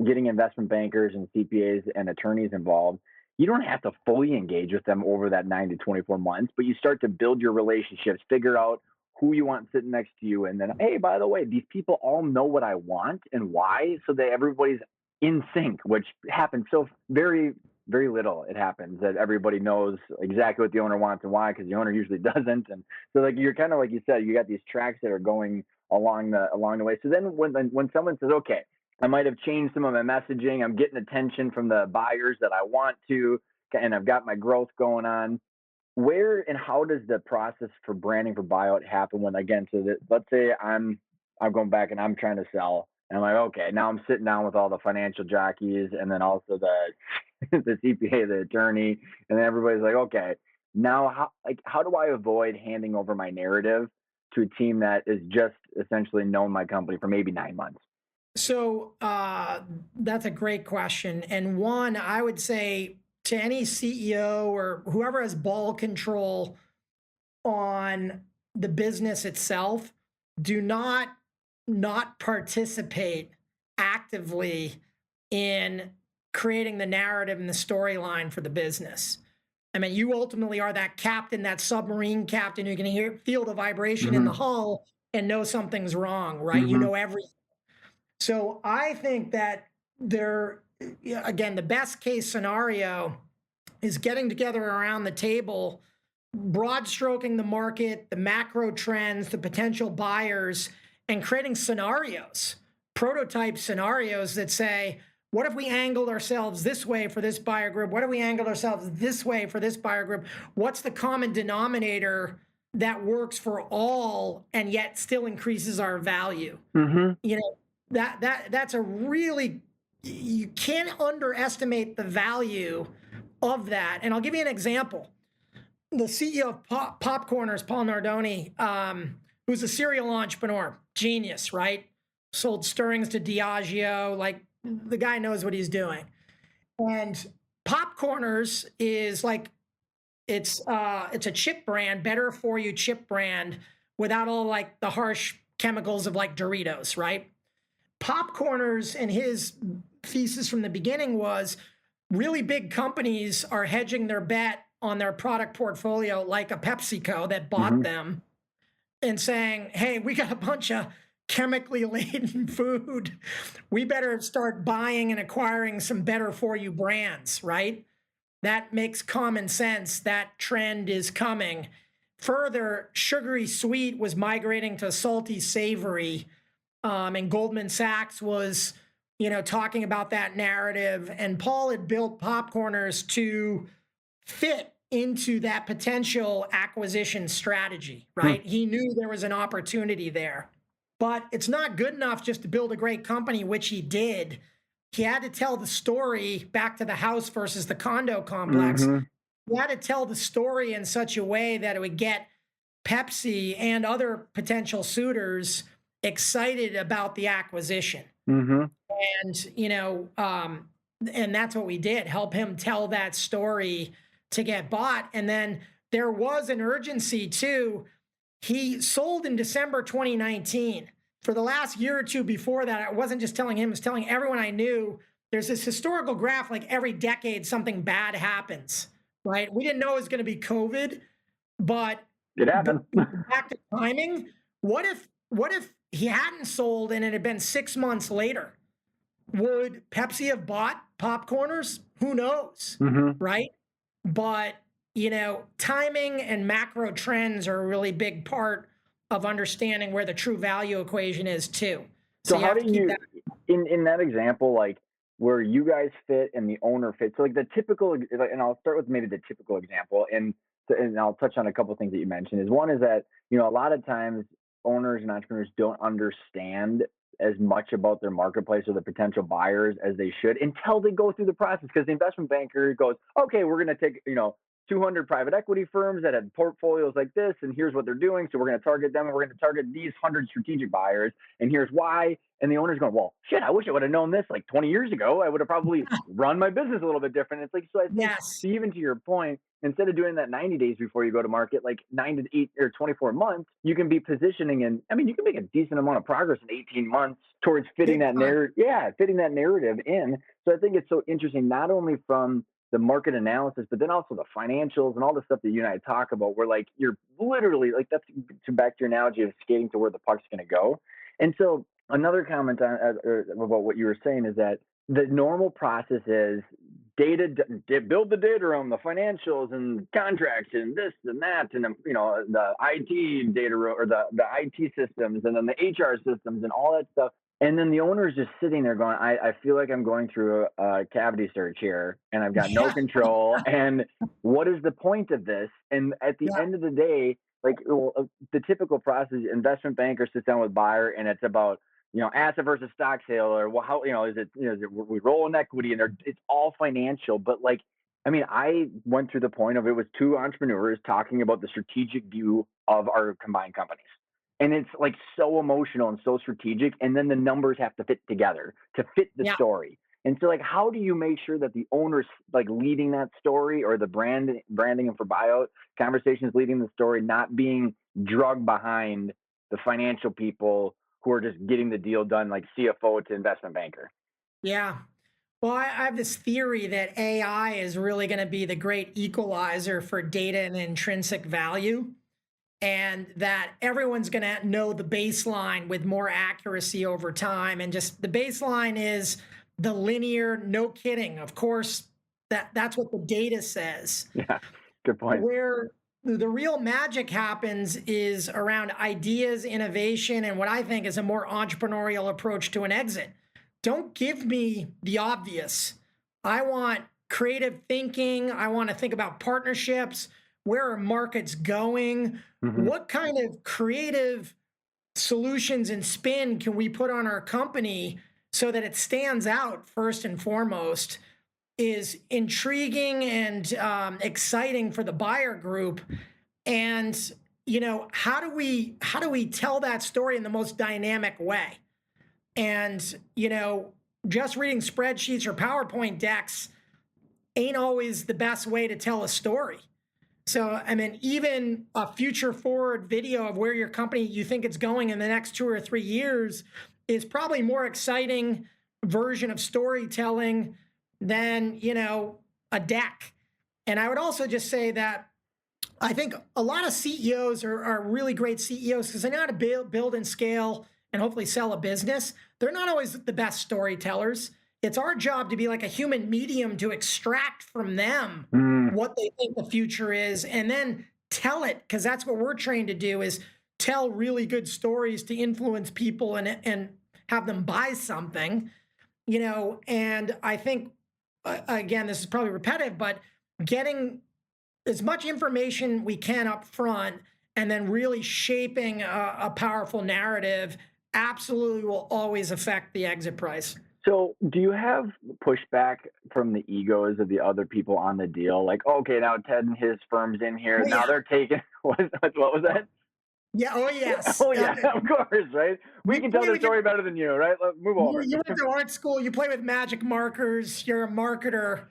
getting investment bankers and CPAs and attorneys involved, you don't have to fully engage with them over that 9 to 24 months, but you start to build your relationships, figure out who you want sitting next to you. And then, hey, by the way, these people all know what I want and why, so that everybody's in sync, which happens so very, very little. It happens that everybody knows exactly what the owner wants and why, because the owner usually doesn't. And so like, you're kind of, like you said, you got these tracks that are going along the way. So then when someone says, okay, I might have changed some of my messaging, I'm getting attention from the buyers that I want to, and I've got my growth going on, where and how does the process for branding for buyout happen when, again, so that let's say I'm going back and I'm trying to sell, and I'm like, okay, now I'm sitting down with all the financial jockeys and then also the the CPA, the attorney, and then everybody's like, okay, now how do I avoid handing over my narrative to a team that is just essentially known my company for maybe 9 months? So that's a great question. And one, I would say to any CEO or whoever has ball control on the business itself, do not participate actively in creating the narrative and the storyline for the business. I mean, you ultimately are that captain, that submarine captain who can feel the vibration in the Hmm. hull and know something's wrong, right? You Hmm. know everything. So I think that there, yeah, again, the best case scenario is getting together around the table, broad stroking the market, the macro trends, the potential buyers, and creating scenarios, prototype scenarios that say, what if we angled ourselves this way for this buyer group? What if we angled ourselves this way for this buyer group? What's the common denominator that works for all and yet still increases our value? Hmm. You know, that's a really, you can't underestimate the value of that. And I'll give you an example. The CEO of Popcorners, Paul Nardoni, who's a serial entrepreneur, genius, right? Sold stirrings to Diageo. Like, the guy knows what he's doing. And Popcorners is like, it's a chip brand, better for you chip brand without all like the harsh chemicals of like Doritos, right? Popcorners and his thesis from the beginning was really big companies are hedging their bet on their product portfolio, like a PepsiCo that bought Hmm. them, and saying, hey, we got a bunch of chemically laden food. We better start buying and acquiring some better for you brands, right? That makes common sense. That trend is coming. Further, sugary sweet was migrating to salty savory, and Goldman Sachs was, talking about that narrative. And Paul had built Popcorners to fit into that potential acquisition strategy, right? He knew there was an opportunity there, but it's not good enough just to build a great company, which he did. He had to tell the story back to the house versus the condo complex. Hmm. He had to tell the story in such a way that it would get Pepsi and other potential suitors excited about the acquisition. Hmm. And, and that's what we did, help him tell that story to get bought. And then there was an urgency too. He sold in December 2019. For the last year or two before that, I wasn't just telling him, I was telling everyone I knew. There's this historical graph, like every decade, something bad happens, right? We didn't know it was going to be COVID, but It happened. back to timing. What if he hadn't sold and it had been 6 months later? Would Pepsi have bought Popcorners? Who knows, Hmm. right? But timing and macro trends are a really big part of understanding where the true value equation is too. So So you how have do to keep you that. in that example, like where you guys fit and the owner fits? So like the typical, and I'll start with maybe the typical example, and I'll touch on a couple of things that you mentioned. Is one is that a lot of times owners and entrepreneurs don't understand as much about their marketplace or the potential buyers as they should until they go through the process, because the investment banker goes, okay, we're going to take 200 private equity firms that have portfolios like this, and here's what they're doing. So we're going to target them, and we're going to target these 100 strategic buyers, and here's why. And the owner's going, well, shit, I wish I would have known this like 20 years ago. I would have probably run my business a little bit different. It's like, so I think, Yes. even to your point, instead of doing that 90 days before you go to market, like 9 to 8 or 24 months, you can be positioning. And I mean, you can make a decent amount of progress in 18 months towards fitting Big that time. narrative. Yeah, fitting that narrative in. So I think it's so interesting, not only from the market analysis, but then also the financials and all the stuff that you and I talk about, where like you're literally like, that's to back to your analogy of skating to where the puck's going to go. And so another comment on, about what you were saying is that the normal process is data, build the data room, the financials and contracts and this and that, and the IT data room, or the IT systems, and then the HR systems and all that stuff. And then the owner is just sitting there going, I feel like I'm going through a cavity search here, and I've got no Yeah. control. And what is the point of this? And at the Yeah. end of the day, like, the typical process, investment banker sits down with buyer, and it's about, asset versus stock sale, or, well, how, is it, we roll in equity, and it's all financial. But like, I mean, I went through the point of it was two entrepreneurs talking about the strategic view of our combined companies. And it's like so emotional and so strategic. And then the numbers have to fit together to fit the Yeah. story. And so, like, how do you make sure that the owner's like leading that story, or the branding and for buyout conversations leading the story, not being drugged behind the financial people who are just getting the deal done, like CFO to investment banker? Yeah. Well, I have this theory that AI is really going to be the great equalizer for data and intrinsic value, and that everyone's going to know the baseline with more accuracy over time. And just the baseline is the linear, no kidding. Of course, that's what the data says. Yeah, good point. Where the real magic happens is around ideas, innovation, and what I think is a more entrepreneurial approach to an exit. Don't give me the obvious. I want creative thinking. I want to think about partnerships. Where are markets going? Hmm. What kind of creative solutions and spin can we put on our company so that it stands out first and foremost, is intriguing and exciting for the buyer group. And how do we tell that story in the most dynamic way? And just reading spreadsheets or PowerPoint decks ain't always the best way to tell a story. So, I mean, even a future forward video of where your company you think it's going in the next 2 or 3 years is probably more exciting version of storytelling than, a deck. And I would also just say that I think a lot of CEOs are really great CEOs because they know how to build and scale and hopefully sell a business. They're not always the best storytellers. It's our job to be like a human medium to extract from them Mm, what they think the future is and then tell it, because that's what we're trained to do, is tell really good stories to influence people and have them buy something. And I think, again, this is probably repetitive, but getting as much information we can up front and then really shaping a powerful narrative absolutely will always affect the exit price. So, do you have pushback from the egos of the other people on the deal? Like, okay, now Ted and his firm's in here. Oh Now yeah. they're taking what was that? Yeah. Oh yes. Oh yeah, of course, right? We You can tell play the with your story better than you, right? Let's move you, over. you went to art school, you play with magic markers, you're a marketer.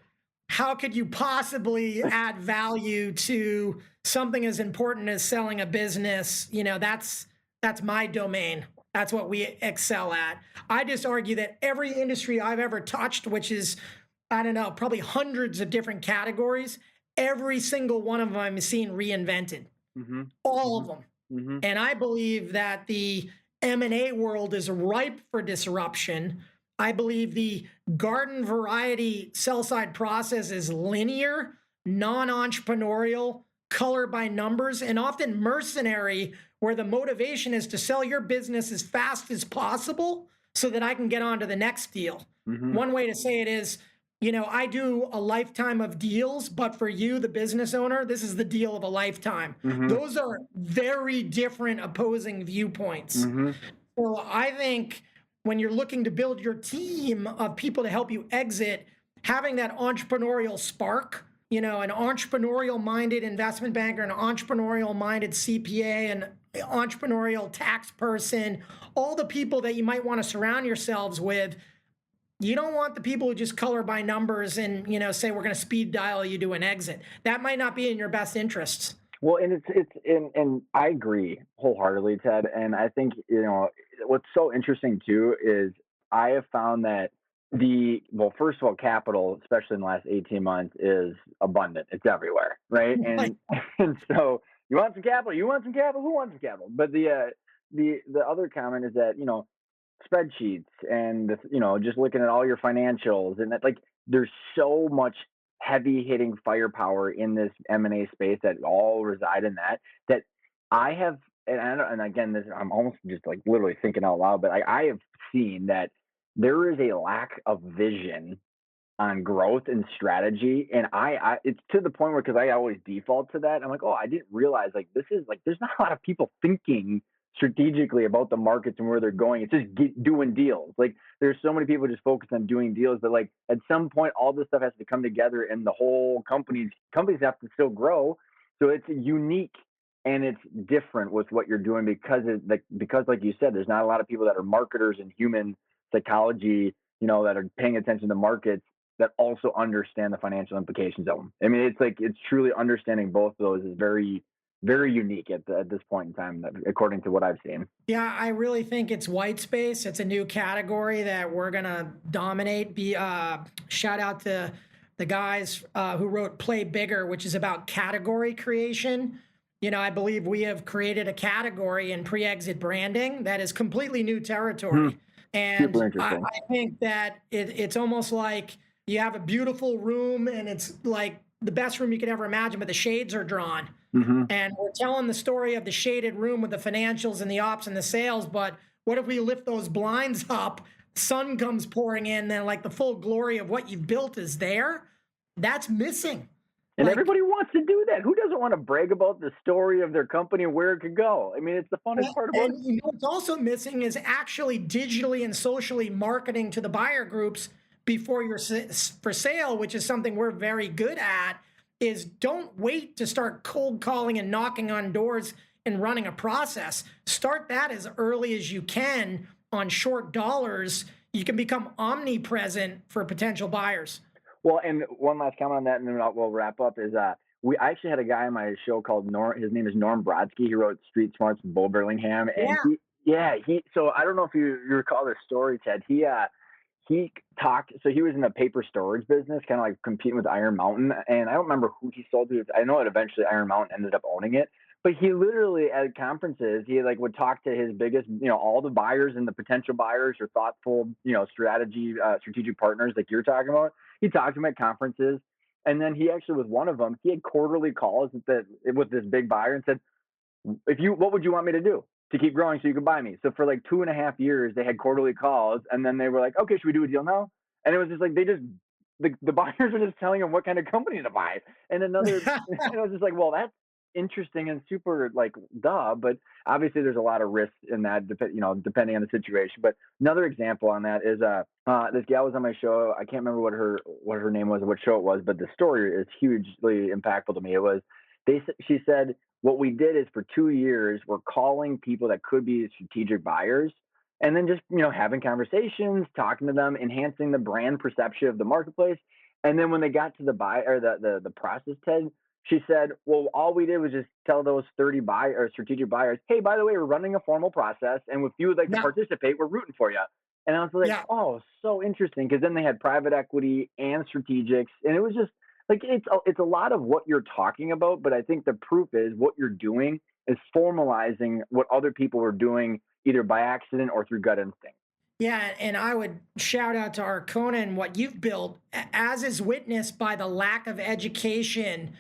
How could you possibly add value to something as important as selling a business? That's my domain. That's what we excel at. I just argue that every industry I've ever touched, which is, I don't know, probably hundreds of different categories, every single one of them is seen reinvented. Hmm. All of Hmm. them. Hmm. And I believe that the M&A world is ripe for disruption. I believe the garden variety sell side process is linear, non entrepreneurial, color by numbers, and often mercenary, where the motivation is to sell your business as fast as possible so that I can get on to the next deal. Hmm. One way to say it is, I do a lifetime of deals, but for you, the business owner, this is the deal of a lifetime. Hmm. Those are very different opposing viewpoints. Hmm. So I think when you're looking to build your team of people to help you exit, having that entrepreneurial spark, an entrepreneurial minded investment banker, an entrepreneurial minded CPA, an entrepreneurial tax person, all the people that you might want to surround yourselves with. You don't want the people who just color by numbers and, say we're going to speed dial you to an exit. That might not be in your best interests. Well, and and I agree wholeheartedly, Ted. And I think what's so interesting too is I have found that first of all, capital, especially in the last 18 months, is abundant. It's everywhere, right? Like, And so you want some capital, you want some capital, who wants some capital? But the other comment is that spreadsheets and just looking at all your financials, and that, like, there's so much heavy hitting firepower in this M&A space that all reside in that I have, and again, this, I'm almost just like literally thinking out loud, but I have seen that there is a lack of vision on growth and strategy. And I it's to the point where, because I always default to that, I'm like, oh, I didn't realize, like, this is like there's not a lot of people thinking strategically about the markets and where they're going. It's just doing deals. Like there's so many people just focused on doing deals, but like at some point, all this stuff has to come together, and the whole companies have to still grow. So it's unique and it's different with what you're doing because like you said, there's not a lot of people that are marketers and human psychology, that are paying attention to markets that also understand the financial implications of them. I mean, it's truly understanding both of those is very, very unique at this point in time, according to what I've seen. Yeah, I really think it's white space. It's a new category that we're gonna dominate. Shout out to the guys who wrote Play Bigger, which is about category creation. I believe we have created a category in pre-exit branding that is completely new territory. And Super I, interesting. I think that it's almost like you have a beautiful room and it's like the best room you could ever imagine, but the shades are drawn. Hmm. And we're telling the story of the shaded room with the financials and the ops and the sales. But what if we lift those blinds up? Sun comes pouring in, then like the full glory of what you've built is there. That's missing. And Like, everybody wants to do that. Who doesn't want to brag about the story of their company and where it could go? I mean, it's the funnest part about it. and what's also missing is actually digitally and socially marketing to the buyer groups before you're for sale, which is something we're very good at. Is don't wait to start cold calling and knocking on doors and running a process. Start that as early as you can on short dollars. You can become omnipresent for potential buyers. Well, and one last comment on that, and then we'll wrap up. Is I actually had a guy on my show called Norm. His name is Norm Brodsky. He wrote Street Smarts and Bull Burlingham, and Yeah, he. So I don't know if you recall this story, Ted. He talked. So he was in the paper storage business, kind of like competing with Iron Mountain, and I don't remember who he sold to. I know that eventually Iron Mountain ended up owning it. But he literally at conferences, he like would talk to his biggest, all the buyers and the potential buyers or thoughtful, strategic partners like you're talking about. He talked to them at conferences, and then he actually with one of them, he had quarterly calls with this big buyer and said, what would you want me to do to keep growing so you could buy me? So for like 2.5 years, they had quarterly calls, and then they were like, okay, should we do a deal now? And it was just like the buyers were just telling them what kind of company to buy. And it was just like, well, that's interesting and super like duh, but obviously there's a lot of risk in that, depending on the situation. But another example on that is this gal was on my show. I can't remember what her name was or what show it was, but the story is hugely impactful to me. It was she said, what we did is for 2 years, we're calling people that could be strategic buyers and then just, having conversations, talking to them, enhancing the brand perception of the marketplace. And then when they got to the buy or the process, Ted, she said, well, all we did was just tell those 30 strategic buyers, hey, by the way, we're running a formal process. And if you would like to yeah, participate, we're rooting for you. And I was like, yeah. oh, so interesting. Because then they had private equity and strategics. And it was just like it's a lot of what you're talking about. But I think the proof is what you're doing is formalizing what other people were doing either by accident or through gut instinct. Yeah, and I would shout out to Arcona and what you've built, as is witnessed by the lack of education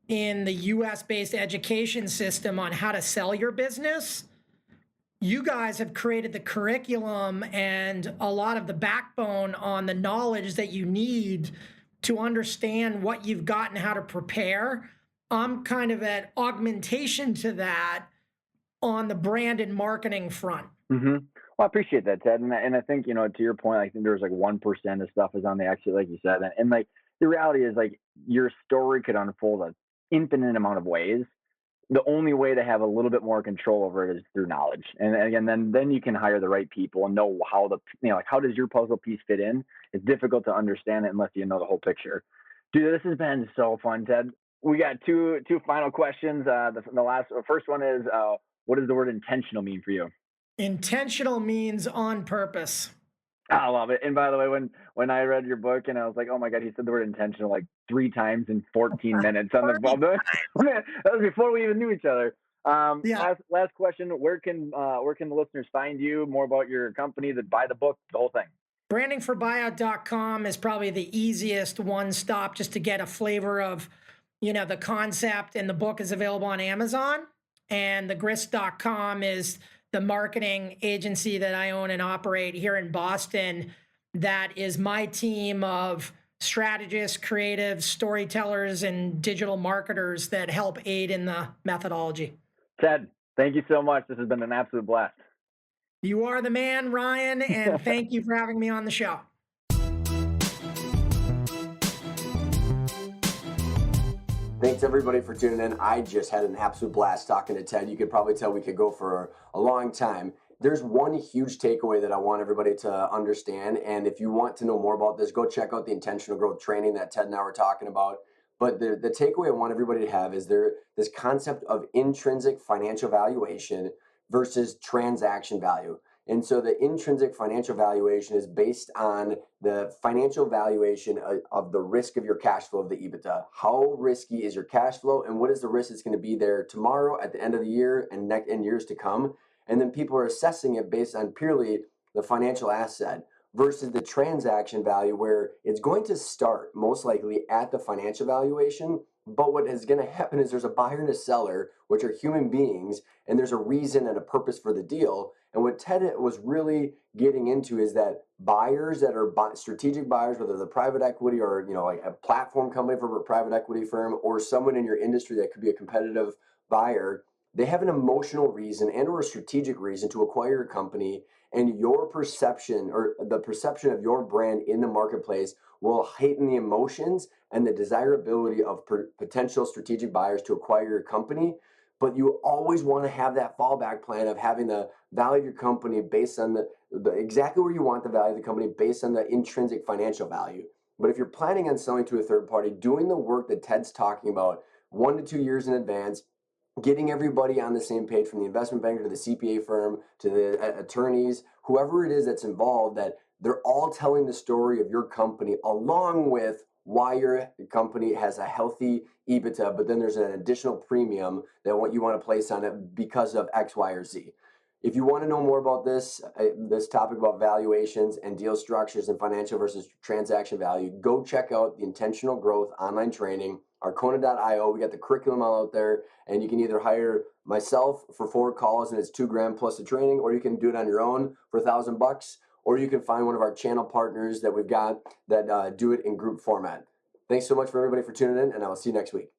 in the US based education system on how to sell your business. You guys have created the curriculum and a lot of the backbone on the knowledge that you need to understand what you've got and how to prepare. I'm kind of at augmentation to that on the brand and marketing front. Mm-hmm. Well, I appreciate that, Ted, and I think to your point, I think there's like 1% of stuff is on the exit, like you said, and like the reality is like your story could unfold an infinite amount of ways. The only way to have a little bit more control over it is through knowledge, and again, then you can hire the right people and know how like how does your puzzle piece fit in. It's difficult to understand it unless you know the whole picture. Dude, this has been so fun, Ted. We got two final questions. The first one is, what does the word intentional mean for you? Intentional means on purpose. I love it. And by the way, when I read your book and I was like, oh my God, he said the word intentional like 3 times in 14 minutes on the Perfect. that was before we even knew each other. Yeah. Last question. Where can the listeners find you? More about your company, buy the book, the whole thing. Brandingforbuyout.com is probably the easiest one stop just to get a flavor of, the concept, and the book is available on Amazon. And the grist.com is the marketing agency that I own and operate here in Boston. That is my team of strategists, creatives, storytellers, and digital marketers that help aid in the methodology. Ted, Thank you so much. This has been an absolute blast. You are the man, Ryan, and thank you for having me on the show. Thanks everybody for tuning in. I just had an absolute blast talking to Ted. You could probably tell we could go for a long time. There's one huge takeaway that I want everybody to understand. And if you want to know more about this, go check out the intentional growth training that Ted and I were talking about. But the takeaway I want everybody to have is this concept of intrinsic financial valuation versus transaction value. And so the intrinsic financial valuation is based on the financial valuation of the risk of your cash flow of the EBITDA. How risky is your cash flow, and what is the risk that's going to be there tomorrow, at the end of the year, and years to come? And then people are assessing it based on purely the financial asset versus the transaction value, where it's going to start most likely at the financial valuation. But what is going to happen is there's a buyer and a seller, which are human beings, and there's a reason and a purpose for the deal. And what Ted was really getting into is that buyers that are strategic buyers, whether they're private equity or like a platform company for a private equity firm, or someone in your industry that could be a competitive buyer, they have an emotional reason and or a strategic reason to acquire a company, and your perception or the perception of your brand in the marketplace will heighten the emotions and the desirability of potential strategic buyers to acquire your company. But you always want to have that fallback plan of having the value of your company based on the exactly where you want the value of the company based on the intrinsic financial value. But if you're planning on selling to a third party, doing the work that Ted's talking about 1 to 2 years in advance, getting everybody on the same page, from the investment banker to the CPA firm to the attorneys, whoever it is that's involved, that they're all telling the story of your company along with why your company has a healthy EBITDA, but then there's an additional premium that what you want to place on it because of X, Y, or Z. If you want to know more about this topic about valuations and deal structures and financial versus transaction value, go check out the Intentional Growth online training, Arcona.io. We got the curriculum all out there, and you can either hire myself for 4 calls and it's $2,000 plus the training, or you can do it on your own for $1,000, or you can find one of our channel partners that we've got that do it in group format. Thanks so much for everybody for tuning in, and I will see you next week.